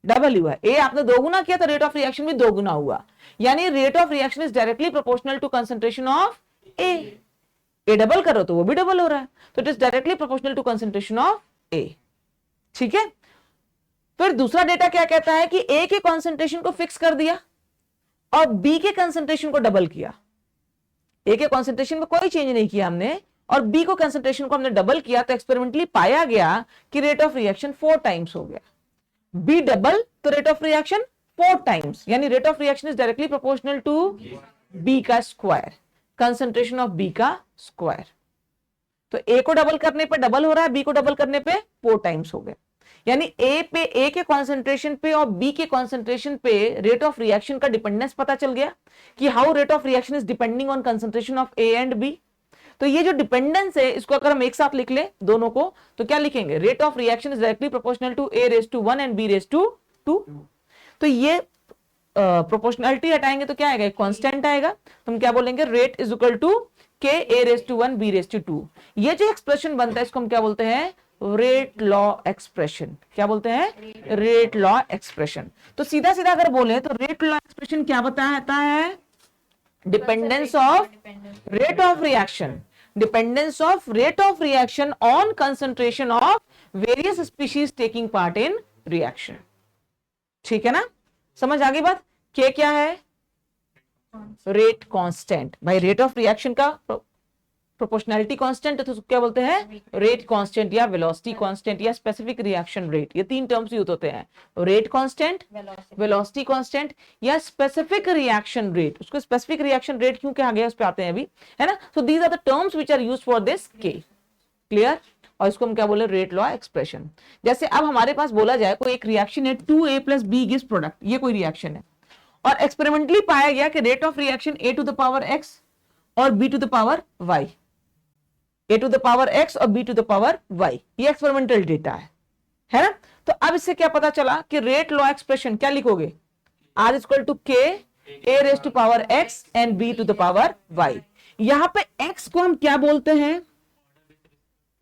डबल ही हुआ है। ए आपने 2 गुना किया तो रेट ऑफ रिएक्शन भी 2 गुना हुआ, यानी rate of reaction is directly proportional to concentration of A. A double करो तो वो भी डबल हो रहा है, तो it is directly proportional to concentration of A. ठीक है, फिर दूसरा डेटा क्या कहता है कि ए के कॉन्सेंट्रेशन को फिक्स कर दिया और बी के कॉन्सेंट्रेशन को डबल किया। ए के कॉन्सेंट्रेशन में कोई चेंज नहीं किया हमने और बी को कॉन्सेंट्रेशन को हमने डबल किया, तो एक्सपेरिमेंटली पाया गया कि रेट ऑफ रिएक्शन 4 टाइम्स हो गया। बी डबल तो रेट ऑफ रिएक्शन 4 टाइम्स, यानी rate of reaction is directly proportional to B का स्क्वायर, कंसंट्रेशन ऑफ बी का स्क्वायर। तो ए को डबल करने पे डबल हो रहा है, बी को डबल करने पे 4 टाइम्स हो गया। यानी ए के कॉन्सेंट्रेशन पे और बी के कॉन्सेंट्रेशन पे रेट ऑफ रिएक्शन का डिपेंडेंस पता चल गया कि how rate of reaction is depending on concentration of A and B. तो ये जो डिपेंडेंस है इसको अगर हम एक साथ लिख ले दोनों को, तो क्या लिखेंगे, rate of reaction is directly proportional to A⁻1 and B⁻2। तो ये प्रोपोर्शनलिटी हटाएंगे तो क्या आएगा, एक कांस्टेंट आएगा, तो हम क्या बोलेंगे, rate is equal to K A⁻1 B⁻2। ये जो एक्सप्रेशन बनता है इसको हम क्या बोलते हैं, रेट लॉ एक्सप्रेशन। क्या बोलते हैं? Rate law expression. तो सीधा सीधा अगर बोले तो रेट लॉ एक्सप्रेशन क्या बताता है? Dependence of rate of reaction, dependence of rate of reaction on concentration of various species taking part in reaction। ठीक है ना, समझ आ गई बात? K क्या है? Rate constant. भाई रेट ऑफ रिएक्शन का प्रोपोर्शनैलिटी कांस्टेंट है तो क्या बोलते हैं? रेट कांस्टेंट या वेलोसिटी कांस्टेंट या स्पेसिफिक रिएक्शन रेट। ये तीन टर्म्स यूज होते हैं, रेट कांस्टेंट, वेलोसिटी कांस्टेंट या स्पेसिफिक रिएक्शन रेट। उसको स्पेसिफिक रिएक्शन रेट क्यों कहा गया उस पे आते हैं अभी, है ना। So these are the terms which are used for this K. Clear? और इसको हम क्या बोले? Rate law expression. जैसे अब हमारे पास बोला जाए कोई एक रिएक्शन है 2a + b गिव्स प्रोडक्ट, ये कोई रिएक्शन है और एक्सपेरिमेंटली पाया गया कि rate of reaction a to the power x और b to the power y, a to the power x और b to the power y, ये एक्सपेरिमेंटल डेटा है ना। तो अब इससे क्या पता चला कि रेट लॉ एक्सप्रेशन क्या लिखोगे? r = k a⁻x and b to the power y। यहां पे x को हम क्या बोलते हैं?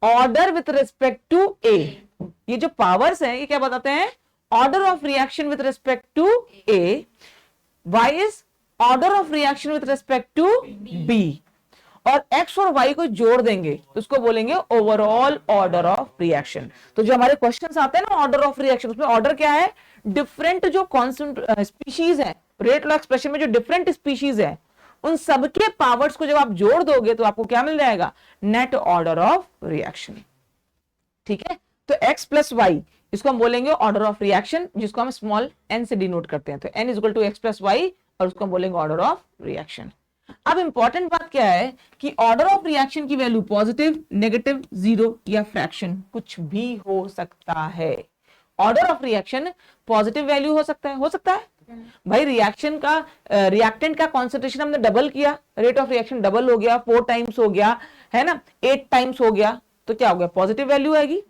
Order with respect to a। ये जो पावर्स हैं ये क्या बताते हैं? Order of reaction with respect to a, y is order of reaction with respect to b, और x और y को जोड़ देंगे तो उसको बोलेंगे ओवरऑल ऑर्डर ऑफ रिएक्शन। तो जो हमारे क्वेश्चंस आते हैं ना ऑर्डर ऑफ रिएक्शन, उसमें ऑर्डर क्या है? डिफरेंट जो स्पीशीज है रेट लॉ एक्सप्रेशन में, जो डिफरेंट स्पीशीज है उन सबके पावर्स को जब आप जोड़ दोगे तो आपको क्या मिल जाएगा? Net order of reaction. ठीक है, तो x + y इसको हम बोलेंगे ऑर्डर ऑफ रिएक्शन, जिसको हम स्मॉल n से डिनोट करते हैं। तो n = x + y और उसको हम बोलेंगे ऑर्डर ऑफ रिएक्शन। अब इंपॉर्टेंट बात क्या है कि ऑर्डर ऑफ रिएक्शन की वैल्यू पॉजिटिव, नेगेटिव, जीरो या फ्रैक्शन कुछ भी हो सकता है। Order of reaction positive value हो सकता है भाई रिएक्शन का रिएक्टेंट का कॉन्सेंट्रेशन हमने डबल किया, रेट ऑफ रिएक्शन डबल हो गया, 4 टाइम्स हो गया, है ना, 8 टाइम्स हो गया, तो क्या हो गया? पॉजिटिव वैल्यू आएगी।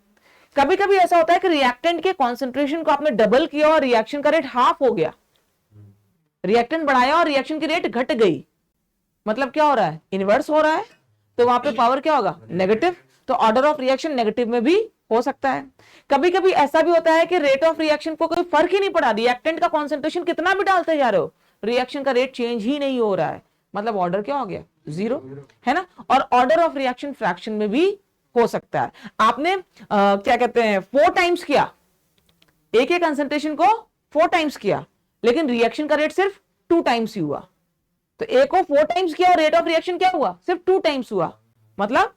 कभी कभी ऐसा होता है कि रिएक्टेंट के कॉन्सेंट्रेशन को आपने डबल किया और रिएक्शन का रेट हाफ हो गया, रिएक्टेंट बढ़ाया और रिएक्शन की रेट घट गई, मतलब क्या हो रहा है? इनवर्स हो रहा है, तो वहां पे पावर क्या होगा? नेगेटिव। तो ऑर्डर ऑफ रिएक्शन नेगेटिव में भी हो सकता है। कभी कभी ऐसा भी होता है कि रेट ऑफ रिएक्शन को कोई फर्क ही नहीं पड़ा, रिएक्टेंट का कॉन्सेंट्रेशन कितना भी डालते जा रहे हो, रिएक्शन का रेट चेंज ही नहीं हो रहा है, मतलब ऑर्डर क्या हो गया? जीरो, है ना। और ऑर्डर ऑफ रिएक्शन फ्रैक्शन में भी हो सकता है। आपने क्या कहते हैं 4 टाइम्स किया, एक ही कंसंट्रेशन को 4 टाइम्स किया, लेकिन रिएक्शन का रेट सिर्फ 2 टाइम्स ही हुआ। तो एक को 4 टाइम्स किया और रेट ऑफ रिएक्शन क्या हुआ? सिर्फ 2 टाइम्स हुआ, मतलब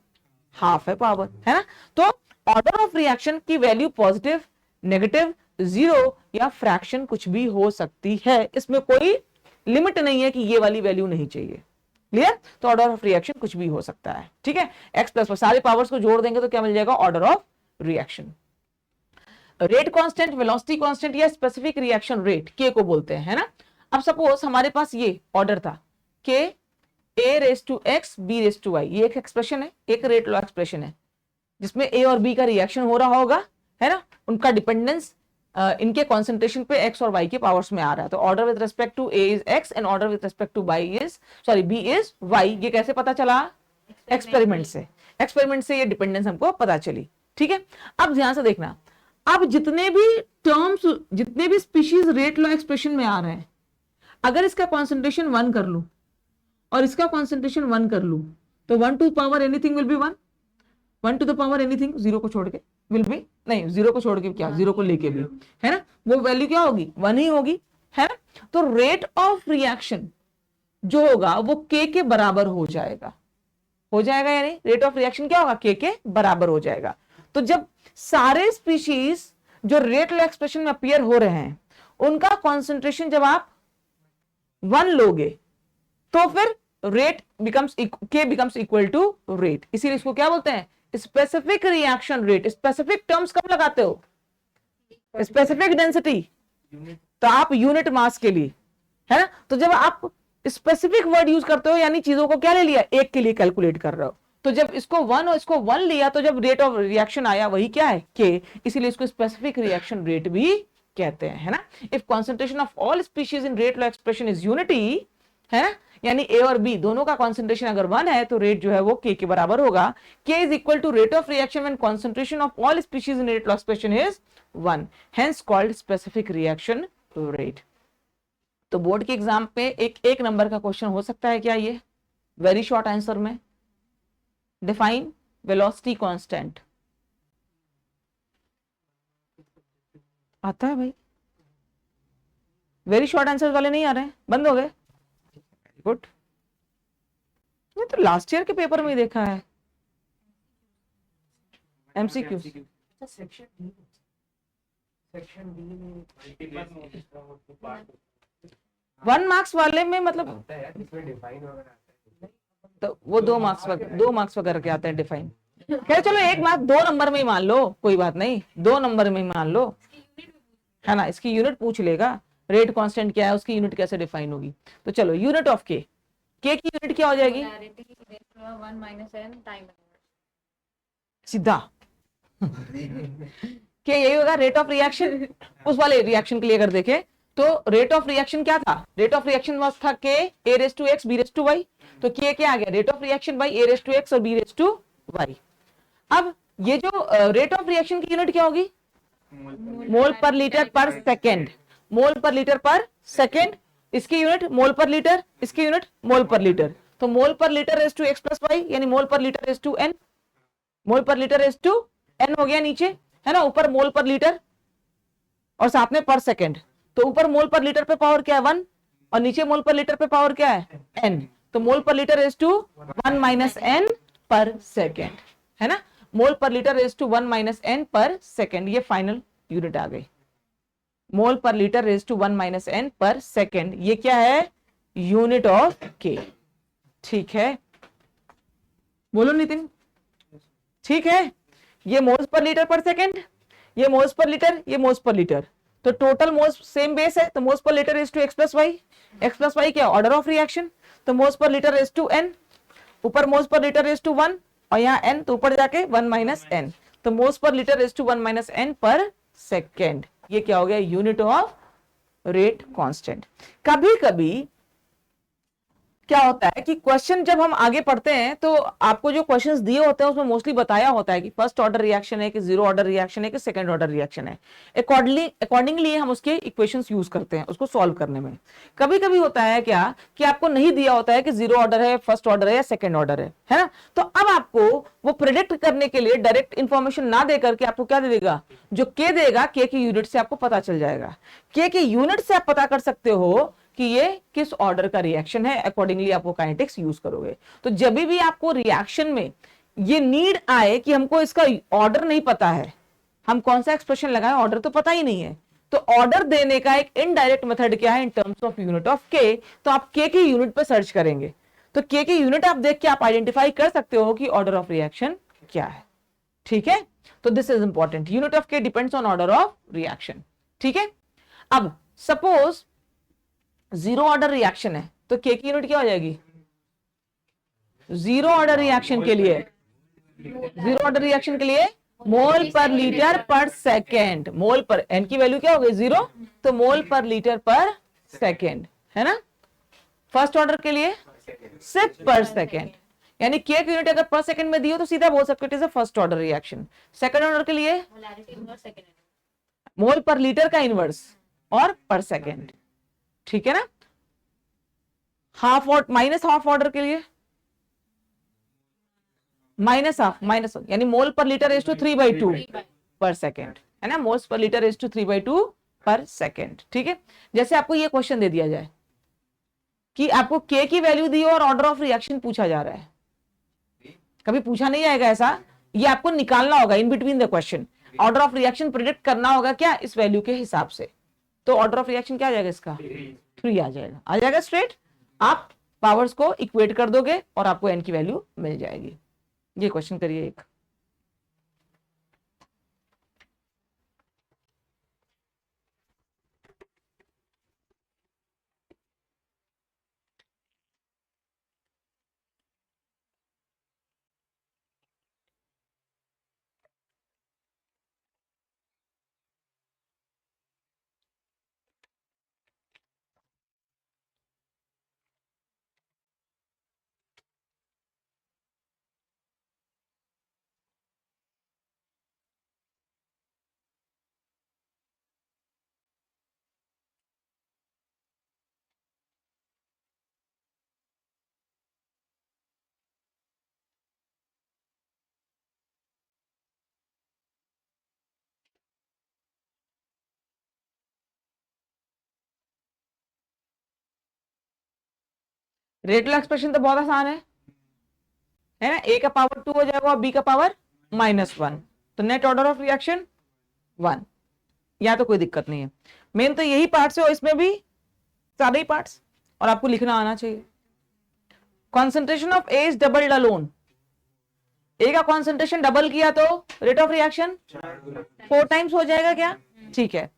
हाफ है पावर, है ना। तो ऑर्डर ऑफ रिएक्शन की वैल्यू पॉजिटिव, नेगेटिव, जीरो या फ्रैक्शन कुछ भी हो सकती है, इसमें कोई लिमिट नहीं है कि ये वाली वैल्यू नहीं चाहिए। क्लियर? तो ऑर्डर ऑफ रिएक्शन कुछ भी हो सकता है। ठीक है, x + सारे पावर्स को जोड़ देंगे तो क्या मिल जाएगा? Order of reaction. Rate constant, velocity constant या स्पेसिफिक रिएक्शन रेट के को बोलते हैं, है ना। अब सपोज हमारे पास ये ऑर्डर था k a⁻x b⁻y, ये एक एक्सप्रेशन है, एक रेट लॉ एक्सप्रेशन है जिसमें a और b का रिएक्शन हो रहा होगा, है ना। उनका डिपेंडेंस इनके कॉन्सेंट्रेशन पे x और y के पावर्स में आ रहा है। तो order with respect to a is x and order with respect to b is y। ये कैसे पता चला? एक्सपेरिमेंट से ये डिपेंडेंस हमको पता चली। ठीक है, अब ध्यान से देखना, अब जितने भी टर्म्स, जितने भी स्पीशीज रेट लॉ एक्सप्रेशन में आ रहे हैं, अगर इसका कॉन्सेंट्रेशन 1 कर लूं और इसका कॉन्सेंट्रेशन 1 कर लूं तो 1 to power anything will be 1, 1 to the power anything zero को छोड़ के विल बी, नहीं जीरो को छोड़ के क्या, जीरो को लेके भी, है ना, वो वैल्यू क्या होगी? 1 ही होगी, है ना। तो रेट ऑफ रिएक्शन जो होगा वो k के बराबर हो जाएगा, यानी रेट ऑफ रिएक्शन क्या होगा? k के बराबर हो जाएगा। तो जब सारे स्पीशीज जो रेट लॉ एक्सप्रेशन में अपीयर हो रहे हैं उनका कॉन्सेंट्रेशन जब आप 1 लोगे तो फिर rate becomes k becomes equal to rate, इसीलिए इसको क्या बोलते हैं? Specific reaction rate. Specific terms कब लगाते हो? स्पेसिफिक डेंसिटी, तो आप यूनिट मास के लिए, है ना। तो जब आप स्पेसिफिक वर्ड यूज करते हो यानी चीजों को क्या ले लिया? एक के लिए कैलकुलेट कर रहे हो, तो जब इसको 1 और इसको 1 लिया तो जब रेट ऑफ रिएक्शन आया वही क्या है? k, इसीलिए इसको स्पेसिफिक रिएक्शन रेट भी कहते हैं, है ना। If concentration of all species in rate law expression is unity, है ना, यानी ए और बी दोनों का कॉन्सेंट्रेशन अगर 1 है तो रेट जो है वो K के बराबर होगा. K is equal to rate of reaction when concentration of all species in rate laws equation is 1, hence called specific reaction rate. तो बोर्ड के एग्जाम पे एक नंबर का क्वेश्चन हो सकता है क्या ये, वेरी शॉर्ट आंसर में, डिफाइन वेलोसिटी कांस्टेंट. आता है भाई, वेरी शॉर्ट आंसर वाले नहीं आ रहे हैं, बंद हो गए. गुड, ये तो लास्ट ईयर के पेपर में ही देखा है. एमसीक्यू सेक्शन डी 1 मार्क्स वाले में मतलब होता है यार, इसमें डिफाइन वगैरह आता है. तो वो 2 मार्क्स वगैरह के आते हैं डिफाइन. खैर चलो 1 मार्क्स 2 नंबर में ही मान लो, कोई बात नहीं, 2 नंबर में ही मान लो, है ना. इसकी यूनिट पूछ लेगा, रेट कांस्टेंट क्या है, उसकी यूनिट कैसे डिफाइन होगी. तो चलो यूनिट ऑफ के की यूनिट क्या हो जाएगी वन माइनस एन टाइम सीधा. के यही होगा रेट ऑफ रिएक्शन. उस वाले रिएक्शन के लिए अगर देखें तो रेट ऑफ रिएक्शन क्या था, रेट ऑफ रिएक्शन वाज था K A raise to X B raise to Y. तो के क्या आ गया, rate of reaction by A raise to X और बी रेस टू वाई. अब ये जो रेट ऑफ रिएक्शन की यूनिट क्या होगी, मोल पर लीटर पर सेकेंड. मोल पर लीटर पर सेकेंड, इसकी यूनिट मोल पर लीटर, इसकी यूनिट मोल पर लीटर. तो mole per litre raise to X plus Y यानी mole per litre raise to N. Mole per litre raise to N हो गया नीचे, है ना. ऊपर मोल पर लीटर और साथ में पर सेकेंड. तो ऊपर मोल पर लीटर पे पावर क्या है 1 और नीचे मोल पर लीटर पे पावर क्या है n. तो mole per litre raise to 1 minus N per second, है ना. Mole per litre raise to 1 minus N per second, ये फाइनल यूनिट आ गई. Mole per litre raise to 1 minus N per second, ये क्या है, यूनिट ऑफ के. ठीक है, बोलो नितिन, ठीक है. ये मोल्स पर लीटर पर सेकेंड, ये मोल्स पर लीटर, ये मोल्स पर लीटर. तो टोटल मोल्स सेम बेस है, तो moles per litre is to X plus Y. X plus Y क्या, ऑर्डर ऑफ रिएक्शन. तो moles per litre is to N, ऊपर moles per litre is to 1 और यहाँ N, तो ऊपर जाके 1 माइनस एन. तो moles per litre is to 1 minus N per second. ये क्या हो गया, यूनिट ऑफ रेट कांस्टेंट. कभी कभी क्या होता है कि क्वेश्चन जब हम आगे पढ़ते हैं तो आपको जो क्वेश्चंस दिए होते हैं उसमें मोस्टली बताया होता है कि फर्स्ट ऑर्डर रिएक्शन है कि जीरो ऑर्डर रिएक्शन है कि सेकंड ऑर्डर रिएक्शन है. अकॉर्डिंगली हम उसके इक्वेशंस यूज करते हैं उसको सॉल्व करने में. कभी कभी होता है क्या कि आपको नहीं दिया होता है कि जीरो ऑर्डर है, फर्स्ट ऑर्डर है या सेकंड ऑर्डर है ना. तो अब आपको वो प्रेडिक्ट करने के लिए डायरेक्ट इंफॉर्मेशन ना देकर के आपको क्या दे देगा, जो के देगा, के की यूनिट से आपको पता चल जाएगा. के की यूनिट से आप पता कर सकते हो कि ये किस ऑर्डर का रिएक्शन है, अकॉर्डिंगली आप वो काइनेटिक्स यूज करोगे. तो जब भी आपको रिएक्शन में ये नीड आए कि हमको इसका ऑर्डर नहीं पता है, हम कौन सा एक्सप्रेशन लगाएं, ऑर्डर तो पता ही नहीं है, तो ऑर्डर देने का एक इनडायरेक्ट मेथड क्या है, in terms of unit of के. तो आप के की यूनिट पे सर्च करेंगे तो के की यूनिट आप देख के आप आइडेंटिफाई कर सकते हो कि ऑर्डर ऑफ रिएक्शन क्या है. ठीक है, तो this is important, unit of K depends on order of reaction. ठीक है, अब सपोज जीरो ऑर्डर रिएक्शन है तो के की यूनिट क्या हो जाएगी, जीरो ऑर्डर रिएक्शन के लिए, जीरो ऑर्डर रिएक्शन के लिए मोल पर लीटर पर सेकेंड. मोल पर एन की वैल्यू क्या हो गई 0, तो मोल पर लीटर पर सेकेंड, है ना. फर्स्ट ऑर्डर के लिए सिर्फ पर सेकेंड, यानी के की यूनिट अगर पर सेकेंड में दी हो तो सीधा बोल सकते हो it is a first order reaction. Second order के लिए मोल पर लीटर का इनवर्स और पर सेकेंड. ठीक है ना. हाफ और माइनस हाफ ऑर्डर के लिए माइनस हाफ, माइनस यानी mole per litre is to 3/2 पर सेकेंड, है ना. Moles per litre is to 3/2 पर सेकेंड. ठीक है, जैसे आपको ये क्वेश्चन दे दिया जाए कि आपको के की वैल्यू दी और ऑर्डर ऑफ रिएक्शन पूछा जा रहा है, कभी पूछा नहीं जाएगा ऐसा, ये आपको निकालना होगा in between the question. Order of reaction predict करना होगा क्या, इस वैल्यू के हिसाब से. तो ऑर्डर ऑफ रिएक्शन क्या आ जाएगा इसका, 3 आ जाएगा स्ट्रेट. आप पावर्स को इक्वेट कर दोगे और आपको एन की वैल्यू मिल जाएगी. ये क्वेश्चन करिए एक. रेट वाला एक्सप्रेशन तो बहुत आसान है ना, ए का पावर 2 हो जाएगा और बी का पावर -1, तो नेट ऑर्डर ऑफ रिएक्शन 1, या तो कोई दिक्कत नहीं है। मेन तो यही पार्ट्स है और इसमें भी सारे ही पार्ट्स, और आपको लिखना आना चाहिए। Concentration of A is doubled alone, A का कॉन्सेंट्रेशन डबल किया तो रेट ऑफ रिएक्शन 4 टाइम्स हो जाएगा क्या, ठीक है।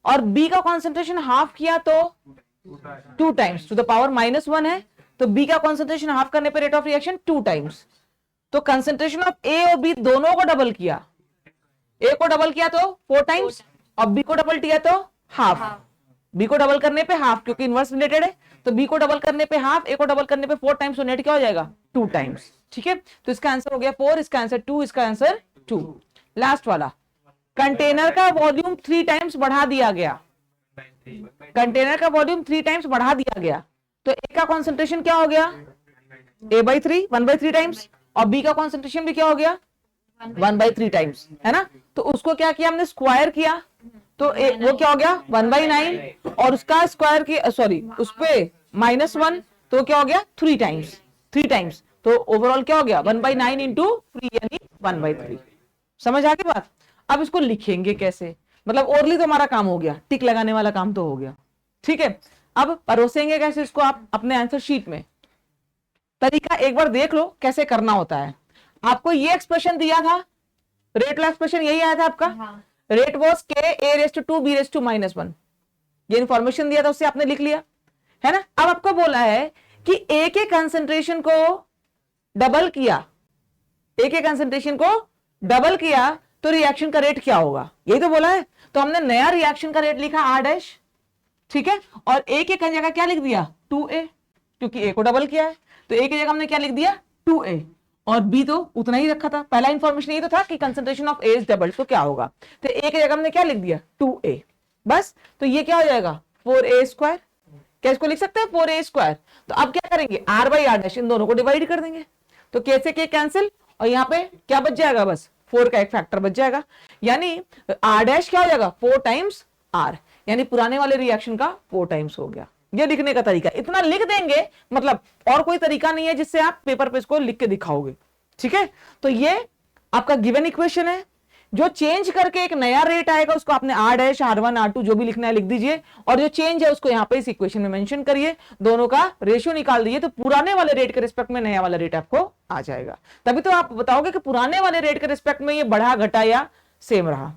और बी का कॉन्सेंट्रेशन हाफ किया तो 2 टाइम्स, टू द पावर -1 है, तो बी का कॉन्सेंट्रेशन हाफ करने पे रेट ऑफ रिएक्शन 2 टाइम्स। तो कंसेंट्रेशन ऑफ ए और बी दोनों को डबल किया, ए को डबल किया तो 4 टाइम्स और बी को डबल किया तो हाफ। बी को डबल करने पे हाफ, क्योंकि इनवर्स रिलेटेड है, तो बी को डबल करने पे हाफ, ए को डबल करने पे 4 टाइम्स, तो नेट क्या हो जाएगा 2 टाइम्स, ठीक है। तो इसका आंसर हो गया 4, इसका आंसर 2, इसका आंसर 2। लास्ट वाला, कंटेनर का वॉल्यूम 3 टाइम्स बढ़ा दिया गया, कंटेनर का वॉल्यूम 3 टाइम्स बढ़ा दिया गया, तो ए का कॉन्सेंट्रेशन क्या हो गया A/3 1/3 टाइम्स, और बी का कॉन्सेंट्रेशन भी क्या हो गया 1/3 टाइम्स, है ना। तो उसको क्या किया हमने, स्क्वायर किया, तो वो क्या हो गया 1/9, और उसका स्क्वायर किया, सॉरी उस पे -1, तो क्या हो गया 3 टाइम्स, तो ओवरऑल क्या हो गया 1/9 इंटू 3 यानी 1/3। समझ आ गई बात। अब इसको लिखेंगे कैसे, मतलब ओरली तो हमारा काम हो गया, टिक लगाने वाला काम तो हो गया, ठीक है। अब परोसेंगे कैसे इसको आप अपने आंसर शीट में, तरीका एक बार देख लो कैसे करना होता है। आपको ये एक्सप्रेशन दिया था, रेट वाला एक्सप्रेशन यही आया था आपका, रेट वॉज के A/2 B/-1, ये इंफॉर्मेशन दिया था, उससे आपने लिख लिया, है ना। अब आपको बोला है कि ए के कंसेंट्रेशन को डबल किया, ए के कंसेंट्रेशन को डबल किया तो रिएक्शन का रेट क्या होगा, यही तो बोला है। तो हमने नया रिएक्शन का रेट लिखा R', ठीक है, और ए के जगह क्या लिख दिया 2A, क्योंकि ए को डबल किया है, तो ए की जगह हमने क्या लिख दिया 2A, और बी तो उतना ही रखा था, पहला इंफॉर्मेशन ये तो था कि concentration of A is double, तो क्या होगा, तो ए की जगह हमने क्या लिख दिया 2A बस। तो ये क्या हो जाएगा 4A², क्या इसको लिख सकते हैं 4A²। तो अब क्या करेंगे R/R' इन दोनों को डिवाइड कर देंगे, तो कैसे के कैंसिल, और यहाँ पे क्या बच जाएगा, बस 4 का एक फैक्टर बच जाएगा, यानी R' क्या हो जाएगा 4 टाइम्स R, यानी पुराने वाले रिएक्शन का 4 टाइम्स हो गया। ये लिखने का तरीका, इतना लिख देंगे, मतलब और कोई तरीका नहीं है जिससे आप पेपर पे इसको लिख के दिखाओगे, ठीक है। तो ये आपका गिवन इक्वेशन है, जो चेंज करके एक नया रेट आएगा उसको आपने R', R1, R2 जो भी लिखना है लिख दीजिए, और जो चेंज है उसको यहाँ पे इस इक्वेशन में मेंशन करिए, दोनों का रेशियो निकाल दीजिए, तो पुराने वाले रेट के रिस्पेक्ट में नया वाला रेट आपको आ जाएगा। तभी तो आप बताओगे कि पुराने वाले रेट के रिस्पेक्ट में ये बढ़ा घटा या सेम रहा।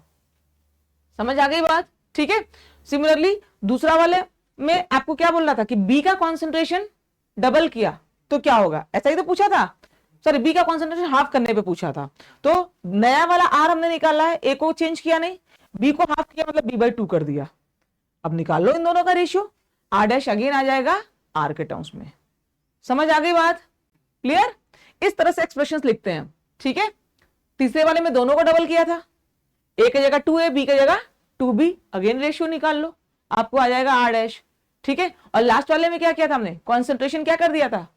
समझ आ गई बात, ठीक है। सिमिलरली दूसरा वाले में आपको क्या बोल रहा था कि बी का कॉन्सेंट्रेशन डबल किया तो क्या होगा, ऐसा ही तो पूछा था, सॉरी बी का कॉन्सेंट्रेशन हाफ करने पे पूछा था। तो नया वाला आर हमने निकाला है, ए को चेंज किया नहीं, बी को हाफ किया मतलब B/2 कर दिया। अब निकाल लो इन दोनों का रेशियो, R' अगेन आ जाएगा R के टर्म्स में। समझ आ गई बात, क्लियर। इस तरह से एक्सप्रेशंस लिखते हैं, ठीक है। तीसरे वाले में दोनों को डबल किया था, ए की जगह 2A, बी की जगह 2B, अगेन रेशियो निकाल लो, आपको आ जाएगा R', ठीक है। और लास्ट वाले में क्या किया था हमने, कॉन्सेंट्रेशन क्या कर दिया था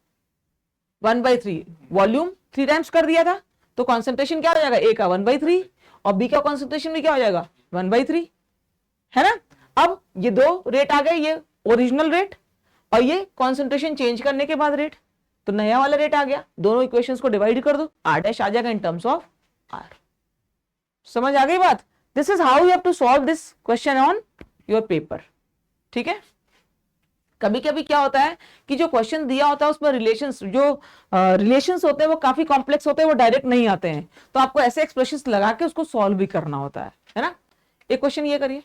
1/3, वॉल्यूम 3 टाइम्स कर दिया था, तो कॉन्सेंट्रेशन क्या हो जाएगा ए का 1/3 और बी का कॉन्सेंट्रेशन भी क्या हो जाएगा 1/3, है ना। अब ये दो रेट आ गए, ये ओरिजिनल रेट और ये कॉन्सेंट्रेशन चेंज करने के बाद रेट, तो नया वाला रेट आ गया। दोनों इक्वेशंस को डिवाइड कर दो, R' आ जाएगा इन टर्म्स ऑफ R। समझ आ गई बात। This is how you have to solve this question on your paper, ठीक है। कभी कभी क्या होता है कि जो क्वेश्चन दिया होता है उसमें रिलेशंस, जो रिलेशंस होते हैं वो काफी कॉम्प्लेक्स होते हैं, वो डायरेक्ट नहीं आते हैं, तो आपको ऐसे एक्सप्रेशंस लगा के उसको सॉल्व भी करना होता है ना। एक क्वेश्चन ये करिए,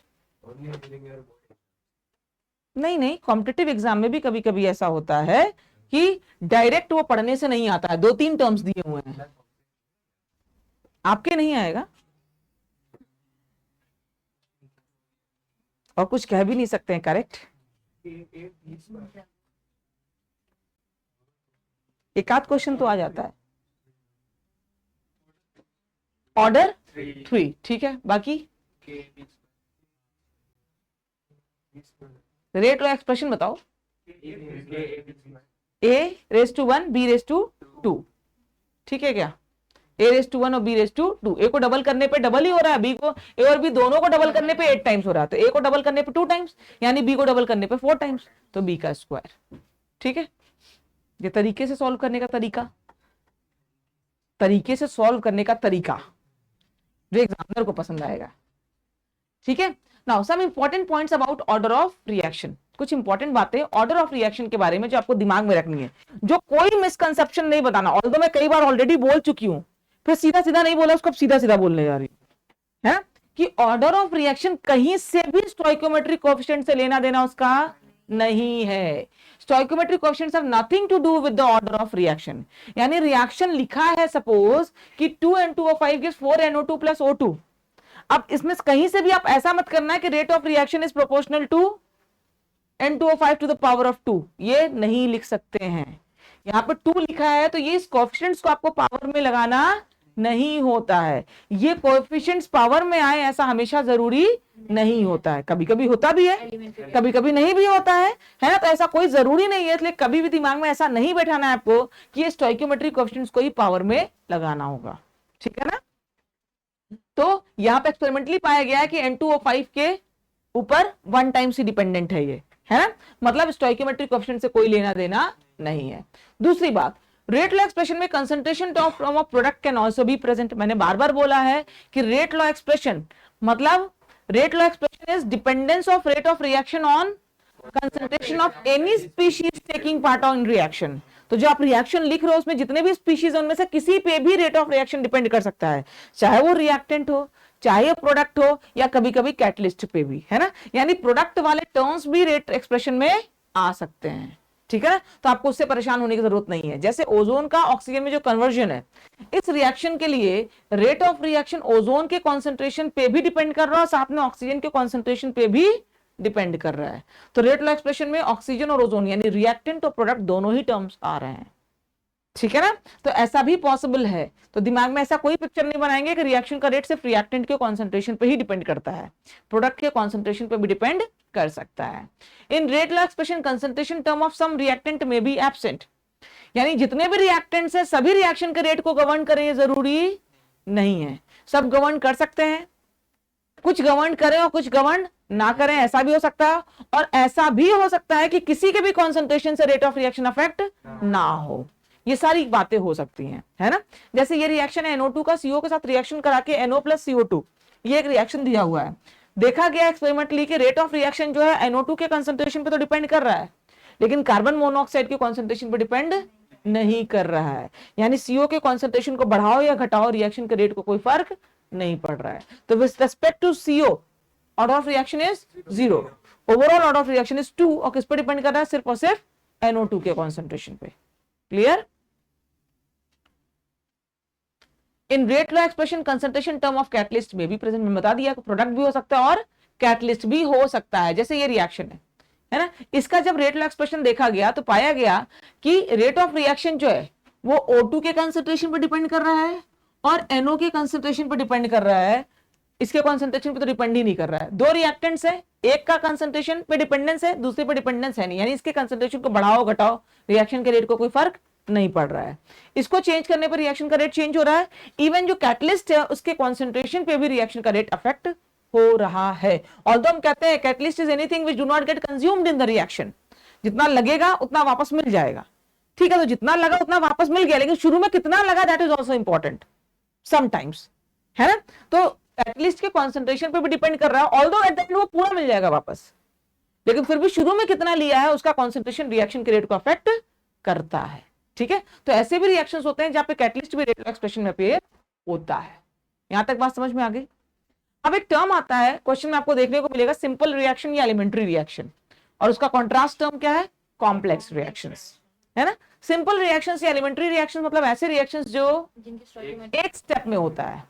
नहीं कॉम्पिटिटिव एग्जाम में भी कभी कभी ऐसा होता है कि डायरेक्ट वो पढ़ने से नहीं आता है, 2-3 टर्म्स दिए हुए हैं, आपके नहीं आएगा और कुछ कह भी नहीं सकते हैं, करेक्ट। एक आध क्वेश्चन तो आ जाता है, ऑर्डर 3, ठीक है। बाकी रेट और एक्सप्रेशन बताओ, A⁻1 B⁻2, ठीक है क्या, A⁻1 और B⁻2, ए को डबल करने पे डबल ही हो रहा है, बी को, ए और बी दोनों को डबल करने पे 8 टाइम्स हो रहा है, तो ए को डबल करने पे 2 टाइम्स, यानी बी को डबल करने पे 4 टाइम्स, तो बी का स्क्वायर, ठीक है। ये तरीके से सॉल्व करने का तरीका, तरीके से सॉल्व करने का तरीका जो एग्जामिनर को पसंद आएगा। ठीक है, now some important points about order of reaction. कुछ इंपॉर्टेंट बातें ऑर्डर ऑफ रिएक्शन के बारे में जो आपको दिमाग में रखनी है, जो कोई मिसकंसेप्शन नहीं बताना। ऑल्दो मैं कई बार ऑलरेडी बोल चुकी हूं, फिर सीधा सीधा नहीं बोला, उसको सीधा सीधा बोलने जा रही है कि ऑर्डर ऑफ रिएक्शन कहीं से भी स्टोइकोमेट्रिक कोएफिशिएंट से लेना देना उसका नहीं है। Stoichiometric coefficients have nothing to do with the order of reaction. यानी रिएक्शन लिखा है सपोज कि 2N2O5 gives 4NO2 plus O2। अब इसमें कहीं से भी आप ऐसा मत करना है कि rate of reaction is proportional to N2O5 to the power of 2, ये नहीं लिख सकते हैं। यहां पर 2 लिखा है तो ये इस कोएफिशिएंट्स को आपको पावर में लगाना नहीं होता है। ये कोएफिशिएंट्स पावर में आए ऐसा हमेशा जरूरी नहीं होता है, कभी कभी होता भी है, कभी कभी नहीं भी होता है ना। तो ऐसा कोई जरूरी नहीं है, इसलिए कभी भी दिमाग में ऐसा नहीं बैठाना है आपको कि ये स्टोइकोमेट्रिक कोएफिशिएंट्स को ही पावर में लगाना होगा। ठीक है ना। तो यहां पे एक्सपेरिमेंटली पाया गया है कि N2O5 के ऊपर 1 टाइम्स ही डिपेंडेंट है ये, है ना। मतलब स्टोइकोमेट्रिक कोएफिशिएंट से कोई लेना देना नहीं है। दूसरी बात, रेट लॉ एक्सप्रेशन में concentration from a product can also be present. मैंने बार बार बोला है कि रेट लॉ एक्सप्रेशन मतलब rate law expression is dependence of rate of reaction on concentration of any species taking part on reaction. तो जो आप reaction लिख रहे हो उसमें जितने भी स्पीशीज उनमें से किसी पे भी रेट ऑफ रिएक्शन डिपेंड कर सकता है, चाहे वो रिएक्टेंट हो, चाहे प्रोडक्ट हो, या कभी कभी कैटलिस्ट पे भी, है ना। यानी प्रोडक्ट वाले टर्म्स भी रेट एक्सप्रेशन में आ सकते हैं। ठीक है ना। तो आपको उससे परेशान होने की जरूरत नहीं है। जैसे ओजोन का ऑक्सीजन में जो कन्वर्जन है, इस रिएक्शन के लिए रेट ऑफ रिएक्शन ओजोन के कॉन्सेंट्रेशन पे भी डिपेंड कर रहा है और साथ में ऑक्सीजन के कॉन्सेंट्रेशन पे भी डिपेंड कर रहा है। तो रेट लॉ एक्सप्रेशन में ऑक्सीजन और ओजोन यानी रिएक्टेंट और प्रोडक्ट दोनों ही टर्म्स आ रहे हैं। ठीक है ना। तो ऐसा भी पॉसिबल है। तो दिमाग में ऐसा कोई पिक्चर नहीं बनाएंगे कि रिएक्शन का रेट सिर्फ रिएक्टेंट के कॉन्सेंट्रेशन पे ही डिपेंड करता है, प्रोडक्ट के कॉन्सेंट्रेशन पे भी डिपेंड कर सकता है। In rate law expression concentration term of some reactant may be absent. यानी जितने भी रिएक्टेंट्स हैं सभी रिएक्शन के रेट को गवर्न करें ये जरूरी नहीं है। सब गवर्न कर सकते हैं, कुछ गवर्न करें और कुछ गवर्न ना करें, ऐसा भी हो सकता है। और ऐसा भी हो सकता है कि किसी के भी कॉन्सेंट्रेशन से रेट ऑफ रिएक्शन अफेक्ट ना हो। ये सारी बातें हो सकती हैं, है ना। जैसे ये रिएक्शन है NO2 का CO के साथ रिएक्शन करा के NO प्लस CO2, ये एक रिएक्शन दिया हुआ है। देखा गया एक्सपेरिमेंटली कि रेट ऑफ रिएक्शन जो है NO2 के कंसंट्रेशन पे तो डिपेंड कर रहा है, लेकिन कार्बन मोनोऑक्साइड के कंसंट्रेशन पे डिपेंड नहीं कर रहा है। यानी CO के कंसंट्रेशन को बढ़ाओ या घटाओ, रिएक्शन के रेट को कोई फर्क नहीं पड़ रहा है। तो with respect to CO order of reaction is 0, overall order of reaction is 2, और किस पे डिपेंड कर रहा है? सिर्फ और सिर्फ NO2 के कॉन्सेंट्रेशन पे। Clear. In rate law expression concentration term of catalyst में भी प्रेजेंट, में बता दिया कि प्रोडक्ट भी हो सकता है और कैटलिस्ट भी हो सकता है। जैसे ये रिएक्शन है ना, इसका जब रेट लॉ एक्सप्रेशन देखा गया तो पाया गया कि रेट ऑफ रिएक्शन जो है वो O2 के कंसंट्रेशन पर डिपेंड कर रहा है और NO के कंसंट्रेशन पर डिपेंड कर रहा है। इसके कंसंट्रेशन पे तो डिपेंड ही नहीं कर रहा है। दो रिएक्टेंट्स है, एक का कंसंट्रेशन पे डिपेंडेंस है, दूसरे पे डिपेंडेंस है नहीं, यानी इसके कंसंट्रेशन को बढ़ाओ घटाओ रिएक्शन के रेट को कोई फर्क नहीं पड़ रहा है। इसको चेंज करने पर रिएक्शन का रेट चेंज हो रहा है। इवन जो कैटलिस्ट है उसके कॉन्सेंट्रेशन पे भी रिएक्शन का रेट अफेक्ट हो रहा है। ऑल्दो हम कहते हैं catalyst is anything which do not gate consumed in the reaction, जितना लगेगा उतना वापस मिल जाएगा। ठीक है, तो जितना लगा उतना वापस मिल गया, लेकिन शुरू में कितना लगा that is also important sometimes, है ना। तो कैटलिस्ट के कॉन्सेंट्रेशन पे भी डिपेंड कर रहा है, ऑल्दो एट द एंड वो पूरा मिल जाएगा वापस, लेकिन फिर भी शुरू में कितना लिया है उसका कॉन्सेंट्रेशन रिएक्शन के रेट को अफेक्ट करता है। ठीक है, तो ऐसे भी रिएक्शंस होते हैं जहां पे कैटलिस्ट भी रेट एक्सप्रेशन में अपीयर होता है। यहां तक बात समझ में आ गई। अब एक टर्म आता है क्वेश्चन में, आपको देखने को मिलेगा सिंपल रिएक्शन या एलिमेंट्री रिएक्शन, और उसका कॉन्ट्रास्ट टर्म क्या है? कॉम्प्लेक्स रिएक्शंस, है ना। सिंपल रिएक्शंस या एलिमेंट्री रिएक्शंस मतलब ऐसे रिएक्शंस जो एक स्टेप में होता है,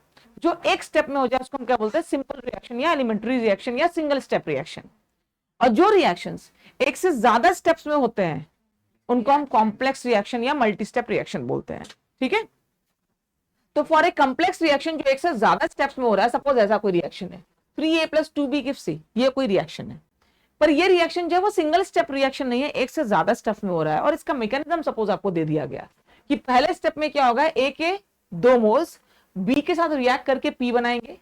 जो एक स्टेप में हो जाए उसको हम क्या बोलते हैं? सिंपल रिएक्शन या एलिमेंट्री रिएक्शन या सिंगल स्टेप रिएक्शन। और जो रिएक्शंस एक से ज्यादा स्टेप्स में होते हैं उनको हम कॉम्प्लेक्स रिएक्शन या मल्टी स्टेप रिएक्शन बोलते हैं। ठीक है, तो फॉर ए कॉम्प्लेक्स रिएक्शन जो एक से ज्यादा स्टेप्स में हो रहा है, सपोज ऐसा कोई रिएक्शन है 3A + 2B = C, ये कोई रिएक्शन है, पर ये रिएक्शन जो है वो सिंगल स्टेप रिएक्शन नहीं है, एक से ज्यादा स्टेप में हो रहा है। और इसका मैकेनिज्म सपोज आपको दे दिया गया कि पहले स्टेप में क्या होगा, A के 2 मोल्स B के साथ रिएक्ट करके P बनाएंगे।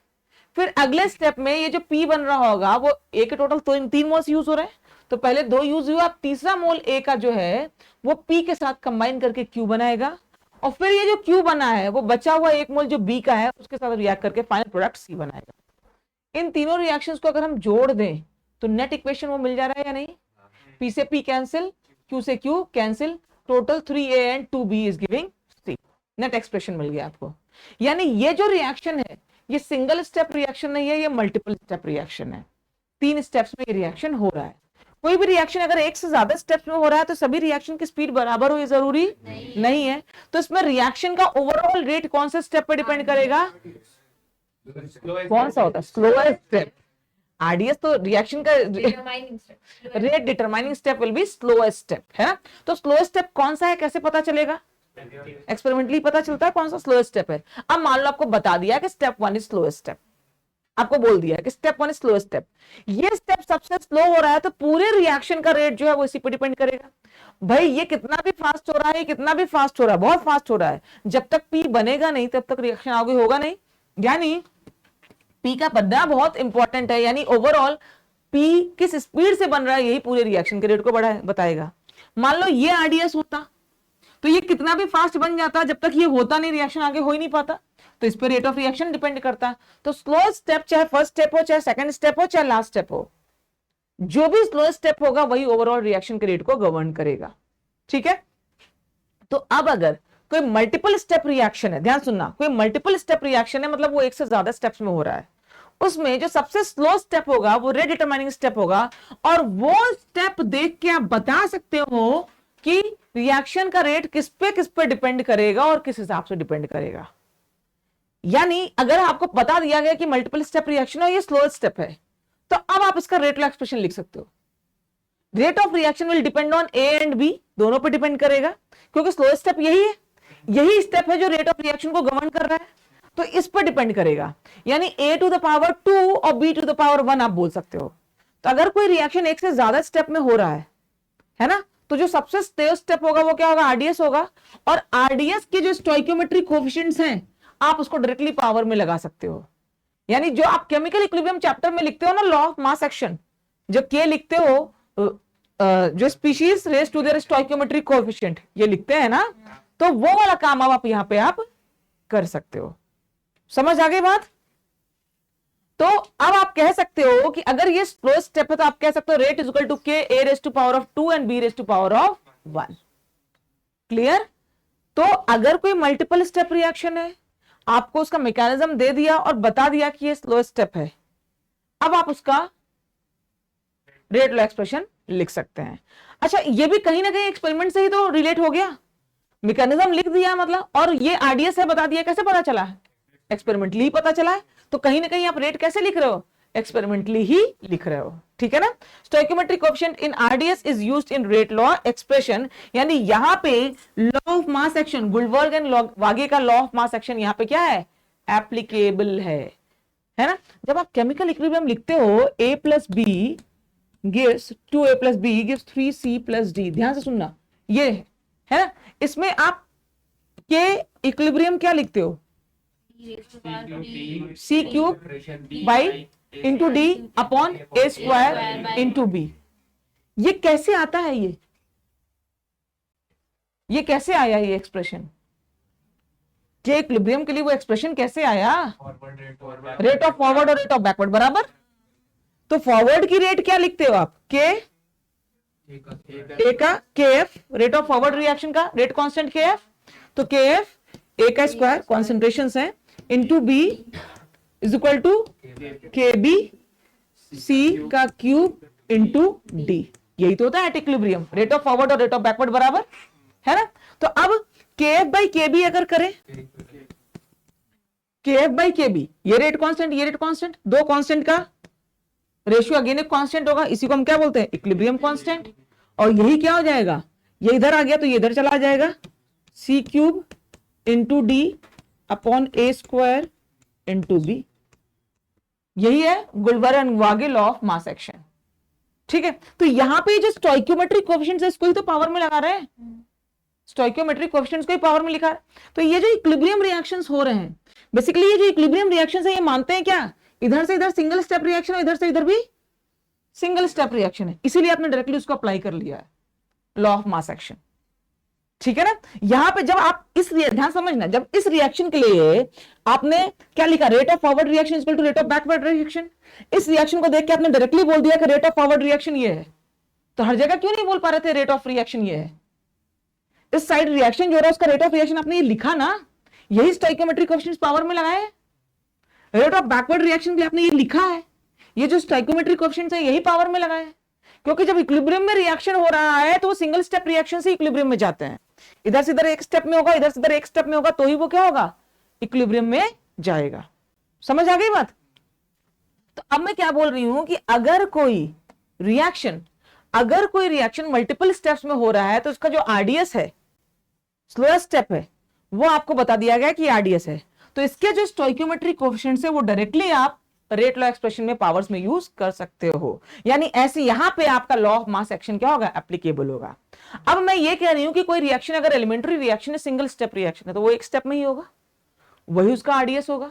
फिर अगले स्टेप में ये जो P बन रहा होगा वो A के टोटल 3 मोल्स यूज हो रहे हैं, तो पहले 2 यूज हुआ, अब तीसरा मोल ए का जो है वो पी के साथ कंबाइन करके क्यू बनाएगा, और फिर ये जो क्यू बना है वो बचा हुआ 1 मोल जो बी का है उसके साथ रिएक्ट करके फाइनल प्रोडक्ट सी बनाएगा। इन तीनों रिएक्शंस को अगर हम जोड़ दें तो नेट इक्वेशन वो मिल जा रहा है या नहीं? पी से पी कैंसिल, क्यू से Q cancel, total 3a and 2b is giving C. Net expression मिल गया आपको। यानी ये जो रिएक्शन है ये सिंगल स्टेप रिएक्शन नहीं है, ये मल्टीपल स्टेप रिएक्शन है। 3 स्टेप्स में ये रिएक्शन हो रहा है। कोई भी रिएक्शन अगर एक से ज्यादा स्टेप्स में हो रहा है तो सभी रिएक्शन की स्पीड बराबर हो ये जरूरी नहीं है। तो इसमें रिएक्शन का ओवरऑल रेट कौन से स्टेप पे डिपेंड करेगा? कौन सा होता है? Slowest step. आरडीएस तो रिएक्शन का determining step. Rate determining step will be slowest step, है ना? तो स्लोएस्ट स्टेप कौन सा है कैसे पता चलेगा? एक्सपेरिमेंटली पता चलता है कौन सा स्लोएस्ट स्टेप है। अब मान लो आपको बता दिया कि स्टेप 1 इज स्लोएस्ट स्टेप, आपको बोल दिया कि स्टेप 1 इज स्लोएस्ट स्टेप, ये स्टेप सबसे स्लो हो रहा है तो पूरे रिएक्शन का रेट जो है वो इसी पे डिपेंड करेगा। भाई ये कितना भी फास्ट हो रहा है, कितना भी फास्ट हो रहा है, बहुत फास्ट हो रहा है, जब तक पी बनेगा नहीं तब तक रिएक्शन आगे होगा नहीं। यानी पी का बनना बहुत इंपॉर्टेंट है, यानी ओवरऑल पी किस स्पीड से बन रहा है यही पूरे रिएक्शन के रेट को बताएगा। मान लो ये आरडीएस होता तो ये कितना भी फास्ट बन जाता, जब तक ये होता नहीं रिएक्शन आगे हो ही नहीं पाता, तो इस पे रेट ऑफ रिएक्शन डिपेंड करता है। तो स्लो स्टेप चाहे फर्स्ट स्टेप हो, चाहे सेकंड स्टेप हो, चाहे लास्ट स्टेप हो, जो भी स्लो स्टेप होगा वही ओवरऑल रिएक्शन के रेट को गवर्न करेगा। ठीक है, तो अब अगर कोई मल्टीपल स्टेप रिएक्शन है, ध्यान सुनना, कोई मल्टीपल स्टेप रिएक्शन है मतलब वो एक से ज्यादा स्टेप्स में हो रहा है, उसमें जो सबसे स्लो स्टेप होगा वो रेट डिटरमाइनिंग स्टेप होगा, और वो स्टेप देख के आप बता सकते हो कि रिएक्शन का रेट किस पे डिपेंड करेगा और किस हिसाब से डिपेंड करेगा। यानी अगर आपको बता दिया गया कि मल्टीपल स्टेप रिएक्शन है, ये स्लो स्टेप है, तो अब आप इसका रेट एक्सप्रेशन लिख सकते हो। Rate of reaction will depend on A and B, दोनों पे डिपेंड करेगा, क्योंकि स्लो स्टेप यही है, यही स्टेप है जो रेट ऑफ रिएक्शन को गवर्न कर रहा है, तो इस पर डिपेंड करेगा। यानी a टू द पावर 2 और b टू द पावर 1 आप बोल सकते हो। तो अगर कोई रिएक्शन एक से ज्यादा स्टेप में हो रहा है ना, तो जो सबसे स्लो स्टेप होगा वो क्या होगा? आरडीएस होगा, और आरडीएस के जो स्टोइकियोमेट्रिक कोएफिशिएंट्स हैं आप उसको डायरेक्टली पावर में लगा सकते हो। यानी जो आप केमिकल इक्विलिब्रियम चैप्टर में लिखते हो ना, लॉ ऑफ मास एक्शन, जो के लिखते हो, जो species raise to their stoichiometric coefficient ये लिखते हैं ना, तो वो वाला काम अब आप यहां पे आप कर सकते हो। समझ आ गई बात? तो अब आप कह सकते हो कि अगर ये स्लो स्टेप है तो आप कह सकते हो rate is equal to K A raise to power of 2 and B raise to power of 1। Clear? तो अगर कोई मल्टीपल स्टेप रिएक्शन है, आपको उसका मैकेनिज्म दे दिया और बता दिया कि ये स्लो स्टेप है, अब आप उसका रेट लॉ एक्सप्रेशन लिख सकते हैं। अच्छा, ये भी कहीं ना कहीं एक्सपेरिमेंट से ही तो रिलेट हो गया, मैकेनिज्म लिख दिया मतलब, और ये आरडीएस है बता दिया, कैसे पता चला है? एक्सपेरिमेंटली पता चला है। तो कहीं ना कहीं आप रेट कैसे लिख रहे हो? एक्सपेरिमेंटली ही लिख रहे हो। ठीक है ना? Stoichiometric coefficient in RDS is used in rate law expression, यानी यहां पे law of mass action, Guldberg and Waage का लॉ ऑफ मास एक्शन यहां पे क्या है? एप्लीकेबल है ना? जब आप केमिकल इक्विलिब्रियम लिखते हो a plus B gives 2a plus B gives 3c plus D, ध्यान से सुनना, ये है ना? इसमें आप के इक्विलिब्रियम क्या लिखते हो? c cube by into D upon A square into B. ये कैसे आता है? ये कैसे आया ये एक्सप्रेशन? के इक्विलिब्रियम के लिए वो एक्सप्रेशन कैसे आया? रेट ऑफ फॉरवर्ड और रेट ऑफ बैकवर्ड बराबर। तो फॉरवर्ड की रेट क्या लिखते हो आप? के ए का K F, rate of forward reaction का रेट कांस्टेंट के एफ, तो के एफ ए का स्क्वायर कॉन्सेंट्रेशन है into B is equal to K B C का क्यूब इंटू डी। यही तो होता है at equilibrium, rate of forward और रेट ऑफ बैकवर्ड बराबर, है ना? तो अब के एफ बाई के बी अगर करें, के एफ बाई के बी, ये रेट कांस्टेंट, ये रेट कांस्टेंट, दो कांस्टेंट का रेशियो अगेन एक कांस्टेंट होगा, इसी को हम क्या बोलते हैं? Equilibrium constant. और यही क्या हो जाएगा? ये इधर आ गया तो ये इधर चला जाएगा, C cube into D upon A square into B. यही है Guldberg and Waage law of mass action. ठीक है, तो यहां पे जो स्टोइकियोमेट्रिक कोएफिशिएंट्स है इसको ही तो पावर में लगा रहे हैं, स्टोइकियोमेट्रिक कोएफिशिएंट्स को ही पावर में लिखा है। तो ये जो इक्विलिब्रियम रिएक्शंस हो रहे हैं, बेसिकली ये जो इक्विलिब्रियम रिएक्शंस है ये मानते हैं क्या? इधर से इधर सिंगल स्टेप रिएक्शन और इधर से इधर भी सिंगल स्टेप रिएक्शन है, इसीलिए आपने डायरेक्टली उसको अप्लाई कर लिया है, लॉ ऑफ मास एक्शन। ठीक है ना। यहां पे जब आप इस ध्यान समझना, जब इस रिएक्शन के लिए आपने क्या लिखा, rate of forward reaction equal to rate of backward reaction, इस रिएक्शन को देख के आपने डायरेक्टली बोल दिया कि रेट ऑफ फॉरवर्ड रिएक्शन ये है, तो हर जगह क्यों नहीं बोल पा रहे थे रेट ऑफ रिएक्शन ये है? इस साइड रिएक्शन जो हो रहा है उसका रेट ऑफ रिएक्शन आपने ये लिखा ना, यही स्टोइकोमेट्रिक कोएफिशिएंट्स पावर में लगाए। रेट ऑफ बैकवर्ड रिएक्शन के लिए आपने ये लिखा है, ये जो स्टोइकोमेट्रिक कोएफिशिएंट्स है यही पावर में लगाए, क्योंकि जब इक्विलिब्रियम में रिएक्शन हो रहा है तो वो सिंगल स्टेप रिएक्शन से इक्विलिब्रियम में जाते हैं। इधर से इधर एक स्टेप में होगा, इधर से इधर एक स्टेप में होगा, तो ही वो क्या होगा, इक्विलिब्रियम में जाएगा। समझ आ गई बात? तो अब मैं क्या बोल रही हूं कि अगर कोई रिएक्शन मल्टीपल स्टेप्स में हो रहा है तो उसका जो आरडीएस है, स्लोएस्ट स्टेप है, वो आपको बता दिया गया कि आरडीएस है। तो इसके जो स्टोइकोमेट्रिक कोएफिशिएंट्स है वो डायरेक्टली आप रेट लॉ एक्सप्रेशन में पावर्स में यूज कर सकते हो, यानी ऐसे यहां पे आपका लॉ ऑफ मास एक्शन क्या होगा, एप्लीकेबल होगा। अब मैं ये कह रही हूं कि कोई रिएक्शन अगर एलिमेंट्री रिएक्शन है, सिंगल स्टेप रिएक्शन है, तो वो एक स्टेप में ही होगा, वही उसका आरडीएस होगा।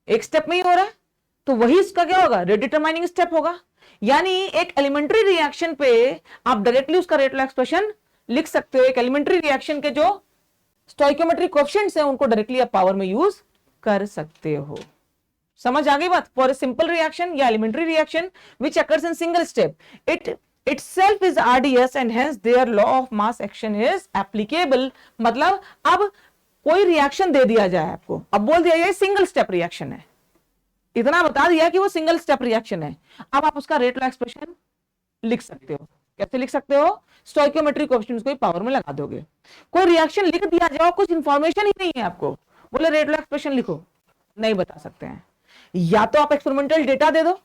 एक स्टेप में ही हो रहा है तो वही इसका क्या होगा, रेट डिटरमाइनिंग स्टेप होगा। यानी एक एलिमेंट्री रिएक्शन पे आप डायरेक्टली उसका रेट लॉ एक्सप्रेशन लिख सकते हो। एक एलिमेंट्री रिएक्शन के जो स्टोइकोमेट्रिक कोएफिशिएंट्स हैं उनको डायरेक्टली आप पावर में यूज कर सकते हो। समझ आ गई बात? फॉर ए सिंपल रिएक्शन या elementary reaction which occurs in single step, it itself is RDS and hence their law of mass action is applicable। मतलब अब कोई रिएक्शन दे दिया जाए आपको, अब बोल दिया जाए सिंगल स्टेप रिएक्शन है, इतना बता दिया कि वो सिंगल स्टेप रिएक्शन है, अब आप उसका रेट लॉ एक्सप्रेशन लिख सकते हो। कैसे लिख सकते हो? स्टोइकोमेट्रिक कोएफिशिएंट्स को पावर में लगा दोगे। कोई रिएक्शन लिख दिया जाए, कुछ इंफॉर्मेशन ही नहीं है आपको, बोले रेट लॉ एक्सप्रेशन लिखो, नहीं बता सकते हैं। या तो आप एक्सपेरिमेंटल डेटा दे दो,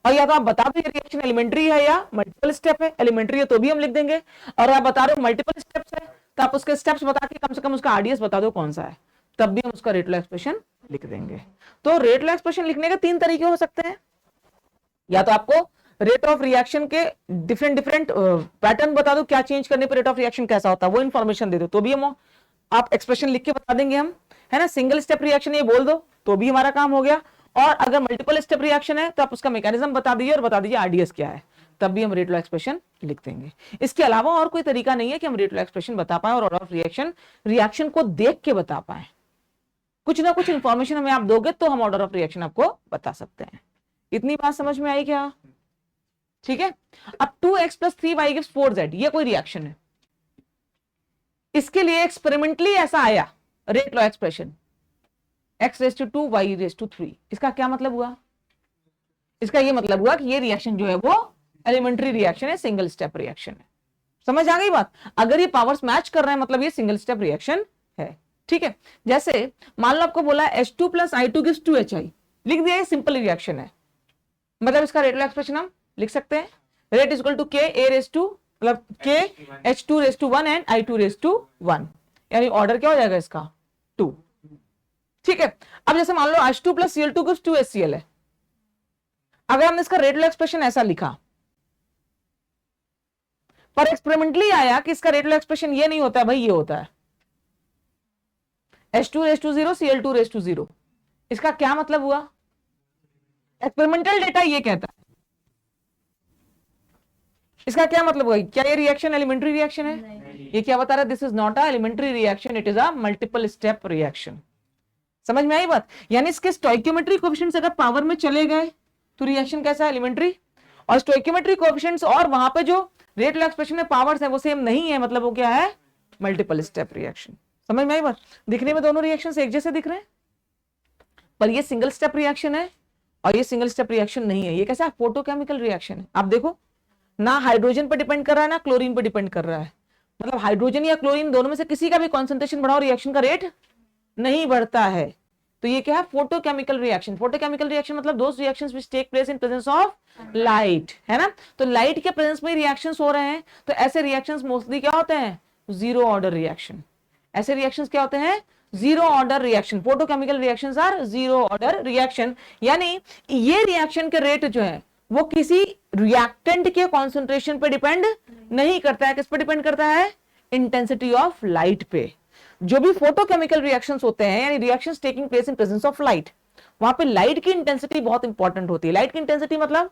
और या तो आप बता दो ये रिएक्शन एलिमेंट्री है या मल्टीपल स्टेप है। एलिमेंट्री है तो भी हम लिख देंगे, और आप बता रहे हो मल्टीपल स्टेप्स है तो आप उसके स्टेप्स बता के कम से कम उसका आरडीएस बता दो कौन सा है, तब भी हम उसका रेट लॉ एक्सप्रेशन लिख देंगे। तो रेट लॉ एक्सप्रेशन लिखने के 3 तरीके हो सकते हैं। या तो आपको रेट ऑफ रिएक्शन के डिफरेंट पैटर्न बता दो, क्या चेंज करने पर रेट ऑफ रिएक्शन कैसा होता है, वो इन्फॉर्मेशन दे दो, तो भी हम आप एक्सप्रेशन लिख के बता देंगे हम, है ना। सिंगल स्टेप रिएक्शन ये बोल दो तो भी हमारा काम हो गया, और अगर मल्टीपल स्टेप रिएक्शन है तो आप उसका मैकेनिज्म बता दीजिए और बता दीजिए आरडीएस क्या है, तब भी हम रेट लॉ एक्सप्रेशन लिख देंगे। इसके अलावा और कोई तरीका नहीं है कि हम रेट लॉ एक्सप्रेशन बता पाए और ऑर्डर ऑफ रिएक्शन को देख के बता पाए। कुछ ना कुछ इंफॉर्मेशन हमें आप दोगे तो हम ऑर्डर ऑफ रिएक्शन आपको बता सकते हैं। इतनी बात समझ में आई क्या? ठीक है। अब 2x + 3y = 4z, ये कोई रिएक्शन है, इसके लिए एक्सपेरिमेंटली ऐसा आया rate law expression x⁻², y⁻3। इसका क्या मतलब हुआ? इसका ये मतलब हुआ कि ये रिएक्शन जो है वो एलिमेंट्री रिएक्शन है, सिंगल स्टेप रिएक्शन है। समझ आ गई बात? अगर ये पावर्स मैच कर रहे हैं मतलब ये सिंगल स्टेप रिएक्शन है। ठीक है। जैसे मान लो आपको बोला H2 + I2 = 2HI, लिख दिया, ये सिंपल रिएक्शन है, मतलब इसका रेट लॉ एक्सप्रेशन हम लिख सकते हैं, rate is equal to K मतलब K H2⁻1 एंड I2⁻1, यानी ऑर्डर क्या हो जाएगा इसका 2। ठीक है। अब जैसे मान लो H2 + Cl2 = 2HCl है, अगर हमने इसका रेट लॉ एक्सप्रेशन ऐसा लिखा, पर एक्सपेरिमेंटली आया कि इसका रेट लॉ एक्सप्रेशन ये नहीं होता है भाई, ये होता है H2⁻0 Cl2⁻0। इसका क्या मतलब हुआ? एक्सपेरिमेंटल डेटा ये कहता है, इसका क्या मतलब हुआ? क्या ये रिएक्शन एलिमेंट्री रिएक्शन है? ये क्या बता रहा है? This is not a elementary reaction, it is a multiple step reaction. समझ में आई बात? यानी इसके स्टोइकोमेट्रिक कोएफिशिएंट्स अगर पावर में चले गए तो रिएक्शन कैसा है? एलिमेंट्री। और स्टोइकोमेट्रिक कोएफिशिएंट्स और वहां पे जो रेट लॉ एक्सप्रेशन में पावर्स है वो सेम नहीं है, मतलब वो क्या है? Multiple step reaction. समझ में आई बात? दिखने में दोनों रिएक्शंस एक जैसे दिख रहे हैं, पर ये सिंगल स्टेप रिएक्शन है और ये सिंगल स्टेप रिएक्शन नहीं है। ये कैसा है? फोटोकेमिकल रिएक्शन है। आप देखो ना हाइड्रोजन पर डिपेंड कर रहा है ना क्लोरीन पर डिपेंड कर रहा है, मतलब हाइड्रोजन या क्लोरीन दोनों में से किसी का भी कॉन्सेंट्रेशन बढ़ाओ रिएक्शन का रेट नहीं बढ़ता है। तो ये क्या है? Photochemical reaction. फोटोकेमिकल रिएक्शन मतलब those reactions which take place in presence of light, है ना। तो लाइट के प्रेजेंस में रिएक्शंस हो रहे हैं, तो ऐसे रिएक्शंस मोस्टली क्या होते हैं? Zero order reaction. ऐसे रिएक्शंस क्या होते हैं? Zero order reaction. Photochemical reactions are zero order reaction, यानी ये रिएक्शन के रेट जो है वो किसी रिएक्टेंट के कॉन्सेंट्रेशन पे डिपेंड नहीं करता है। किस पे डिपेंड करता है? इंटेंसिटी ऑफ लाइट पे। जो भी फोटोकेमिकल रिएक्शंस होते हैं, यानी reactions taking place in presence of light, वहां पे लाइट की इंटेंसिटी बहुत इंपॉर्टेंट होती है। लाइट की इंटेंसिटी मतलब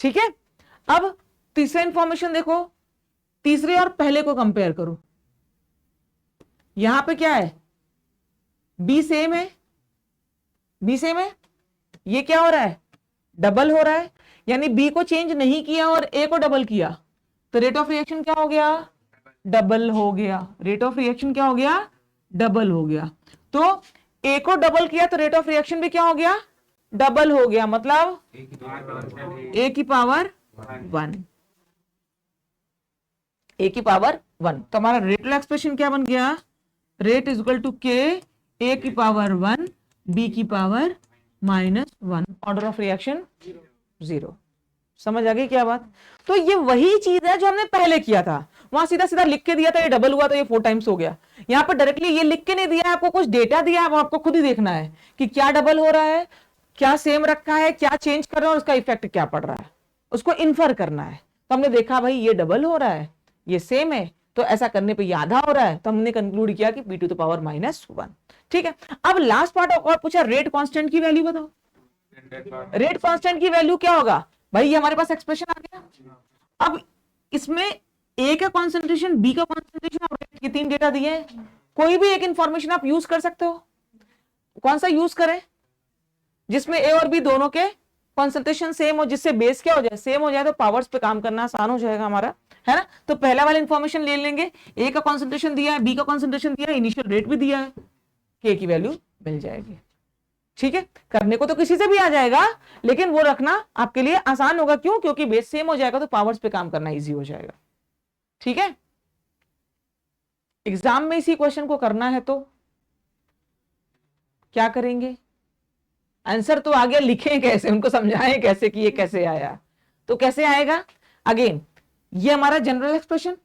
ठीक है, अब तीसरा इंफॉर्मेशन देखो, तीसरे और पहले को कंपेयर करो। यहां पे क्या है, बी सेम है, बी सेम है, ये क्या हो रहा है, डबल हो रहा है, यानी बी को चेंज नहीं किया और ए को डबल किया, तो रेट ऑफ रिएक्शन क्या हो गया, डबल हो गया। रेट ऑफ रिएक्शन क्या हो गया, डबल हो गया। तो ए को डबल किया तो रेट ऑफ रिएक्शन भी क्या हो गया, डबल हो गया, मतलब ए की पावर 1, ए की पावर 1। तो हमारा रेट एक्सप्रेशन क्या बन गया, rate is equal to K ए की पावर 1 बी की पावर -1, ऑर्डर ऑफ रिएक्शन 0। समझ आ गई क्या बात। तो ये वही चीज है जो हमने पहले किया था, वहां सीधा सीधा लिख के दिया था, ये डबल हुआ तो ये 4 टाइम्स हो गया। यहाँ पर डायरेक्टली ये लिख के नहीं दिया है, आपको कुछ डेटा दिया है, आपको खुद ही देखना है कि क्या डबल हो रहा है, क्या सेम रखा है, क्या चेंज कर रहा है और उसका इफेक्ट क्या पड़ रहा है, उसको इन्फर करना है। तो हमने देखा भाई ये डबल हो रहा है, ये सेम है, तो ऐसा करने पे ये आधा हो रहा है, तो हमने कंक्लूड किया कि p टू द पावर -1। ठीक है, अब लास्ट पार्ट और पूछा, रेट कांस्टेंट की वैल्यू बताओ। रेट कांस्टेंट की वैल्यू क्या होगा भाई, ये हमारे पास एक्सप्रेशन आ गया। अब इसमें ए का कॉन्सेंट्रेशन, बी का कॉन्सेंट्रेशन और रेट के 3 डेटा दिए हैं। कोई भी एक इंफॉर्मेशन आप यूज कर सकते हो, कौन सा यूज करें जिसमें ए और बी दोनों के कॉन्सेंट्रेशन सेम हो, जिससे बेस क्या हो जाए, सेम हो जाए, तो पावर्स पे काम करना आसान हो जाएगा हमारा, है ना। तो पहला वाला इंफॉर्मेशन ले लेंगे, ए का कॉन्सेंट्रेशन दिया है, बी का कॉन्सेंट्रेशन दिया है, इनिशियल रेट भी दिया है, के की वैल्यू मिल जाएगी। ठीक है, करने को तो किसी से भी आ जाएगा, लेकिन वो रखना आपके लिए आसान होगा। क्यों? क्योंकि बेस सेम हो जाएगा तो पावर्स पे काम करना इजी हो जाएगा। ठीक है, एग्जाम में इसी क्वेश्चन को करना है तो क्या करेंगे, आंसर तो आ गया, लिखें कैसे, उनको समझाएं कैसे कि ये कैसे आया। तो कैसे आएगा, अगेन ये हमारा जनरल एक्सप्रेशन,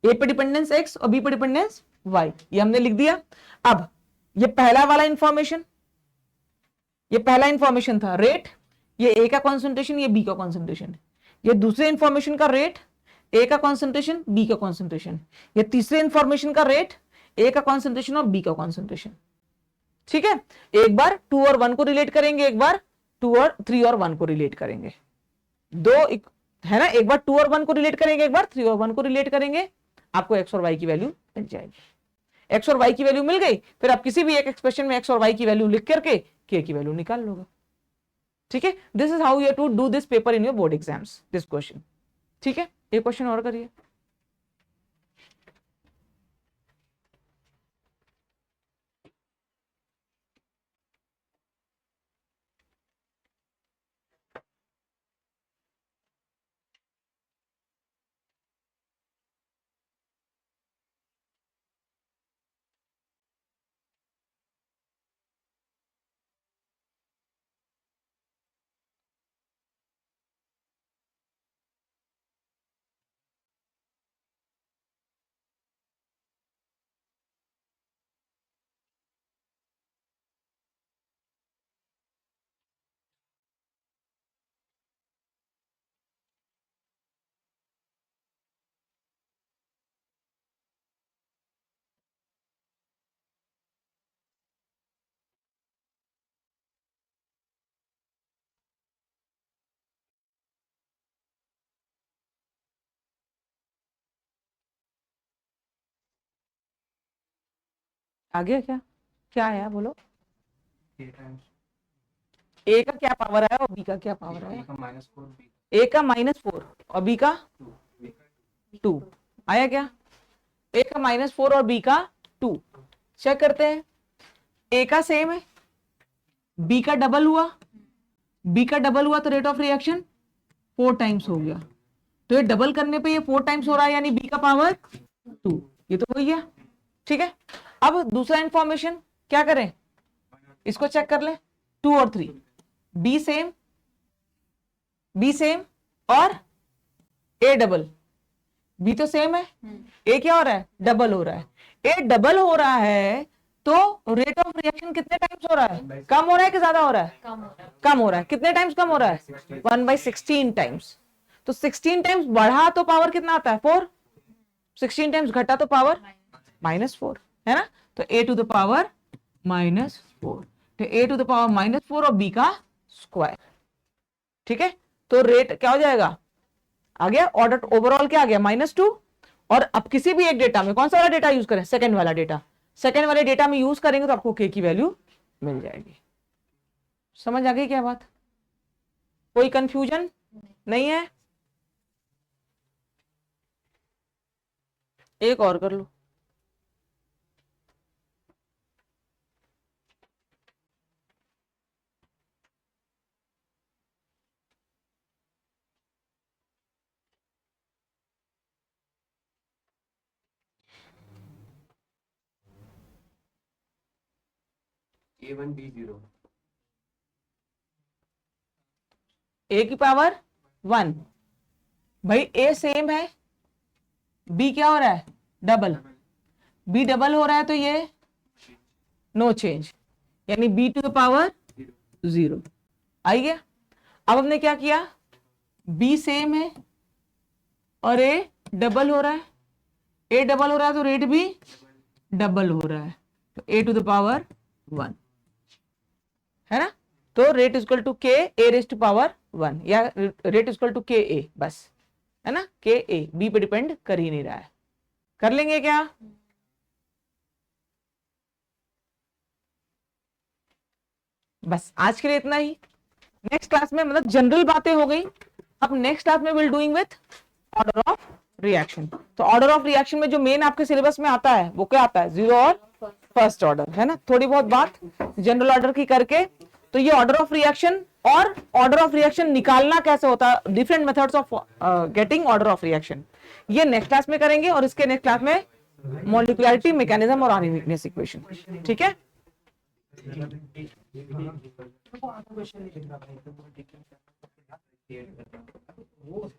ए पे डिपेंडेंस x और बी पे डिपेंडेंस y, ये हमने लिख दिया। अब ये पहला वाला इंफॉर्मेशन, ये पहला इंफॉर्मेशन था रेट, ये ए का कॉन्सेंट्रेशन, ये बी का कॉन्सेंट्रेशन, ये दूसरे इंफॉर्मेशन का रेट, ए का कॉन्सेंट्रेशन, बी का कॉन्सेंट्रेशन, ये तीसरे इंफॉर्मेशन का रेट, ए का कॉन्सेंट्रेशन और बी का कॉन्सेंट्रेशन। ठीक है, एक बार 2 और 1 को रिलेट करेंगे, एक बार 2 और 3 और 1 को रिलेट करेंगे, है ना, एक बार 2 और 1 को रिलेट करेंगे, एक बार 3 और 1 को रिलेट करेंगे, आपको एक्स और वाई की वैल्यू मिल जाएगी। एक्स और वाई की वैल्यू मिल गई, फिर आप किसी भी एक एक्सप्रेशन में एक्स और वाई की वैल्यू लिख करके के की वैल्यू निकाल लोगे। ठीक है, this is how you to do this paper in your board exams, this question. ठीक है, एक क्वेश्चन और करिए। आगे क्या क्या आया बोलो, ए का क्या पावर है और बी का क्या पावर है, ए का -4 और बी का 2 आया क्या, ए का -4 और बी का 2। चेक करते हैं, ए का सेम है, बी का डबल हुआ, बी का डबल हुआ तो रेट ऑफ रिएक्शन 4 टाइम्स हो गया, तो ये डबल करने पे ये 4 टाइम्स हो रहा है, यानी बी का पावर 2, ये तो हो गया। ठीक है, अब दूसरा इंफॉर्मेशन क्या करें, इसको चेक कर ले, 2 और 3, बी सेम और ए डबल, बी तो सेम है, ए क्या हो रहा है, डबल हो रहा है, ए डबल हो रहा है तो रेट ऑफ रिएक्शन कितने टाइम्स हो रहा है, कम हो रहा है कि ज्यादा हो रहा है, कम हो रहा है, कितने टाइम्स कम हो रहा है, 1/16 टाइम्स। तो 16 टाइम्स बढ़ा तो पावर कितना आता है, 4, 16 टाइम्स घटा तो पावर -4, है ना, तो a टू द पावर -4, तो a टू द पावर -4 और b का स्क्वायर। ठीक है, तो रेट क्या हो जाएगा, आ गया ऑर्डर, ओवरऑल क्या आ गया -2। और अब किसी भी एक डेटा में कौन सा वाला डेटा यूज करें, सेकंड वाला डेटा, सेकंड वाले डेटा में यूज करेंगे तो आपको k की वैल्यू मिल जाएगी। समझ आ गई क्या बात, कोई कंफ्यूजन नहीं है, एक और कर लो। A1 B0, ए की पावर 1, भाई ए सेम है, बी क्या हो रहा है, डबल, बी डबल हो रहा है तो ये नो चेंज, यानी बी टू द पावर 0 आई गया। अब हमने क्या किया, बी सेम है और ए डबल हो रहा है, ए डबल हो रहा है तो रेट भी डबल हो रहा है, तो ए टू द पावर 1, है ना, तो rate equal to K A raise to power 1 या रेट इक्वल टू के ए, बस, है ना, के ए, बी पे डिपेंड कर ही नहीं रहा है। कर लेंगे क्या? बस आज के लिए इतना ही। नेक्स्ट क्लास में मतलब जनरल बातें हो गई, अब नेक्स्ट क्लास में will doing with order of reaction. तो ऑर्डर ऑफ रिएक्शन में जो मेन आपके सिलेबस में आता है वो क्या आता है? जीरो और फर्स्ट ऑर्डर, है ना। थोड़ी बहुत बात जनरल ऑर्डर की करके, तो ये ऑर्डर ऑफ रिएक्शन और ऑर्डर ऑफ रिएक्शन निकालना कैसे होता है, different methods of getting order of reaction, ये नेक्स्ट क्लास में करेंगे। और इसके नेक्स्ट क्लास में मॉलिक्युलरिटी मैकेनिज्म और आर्गेनिक इक्वेशन, ठीक है। वो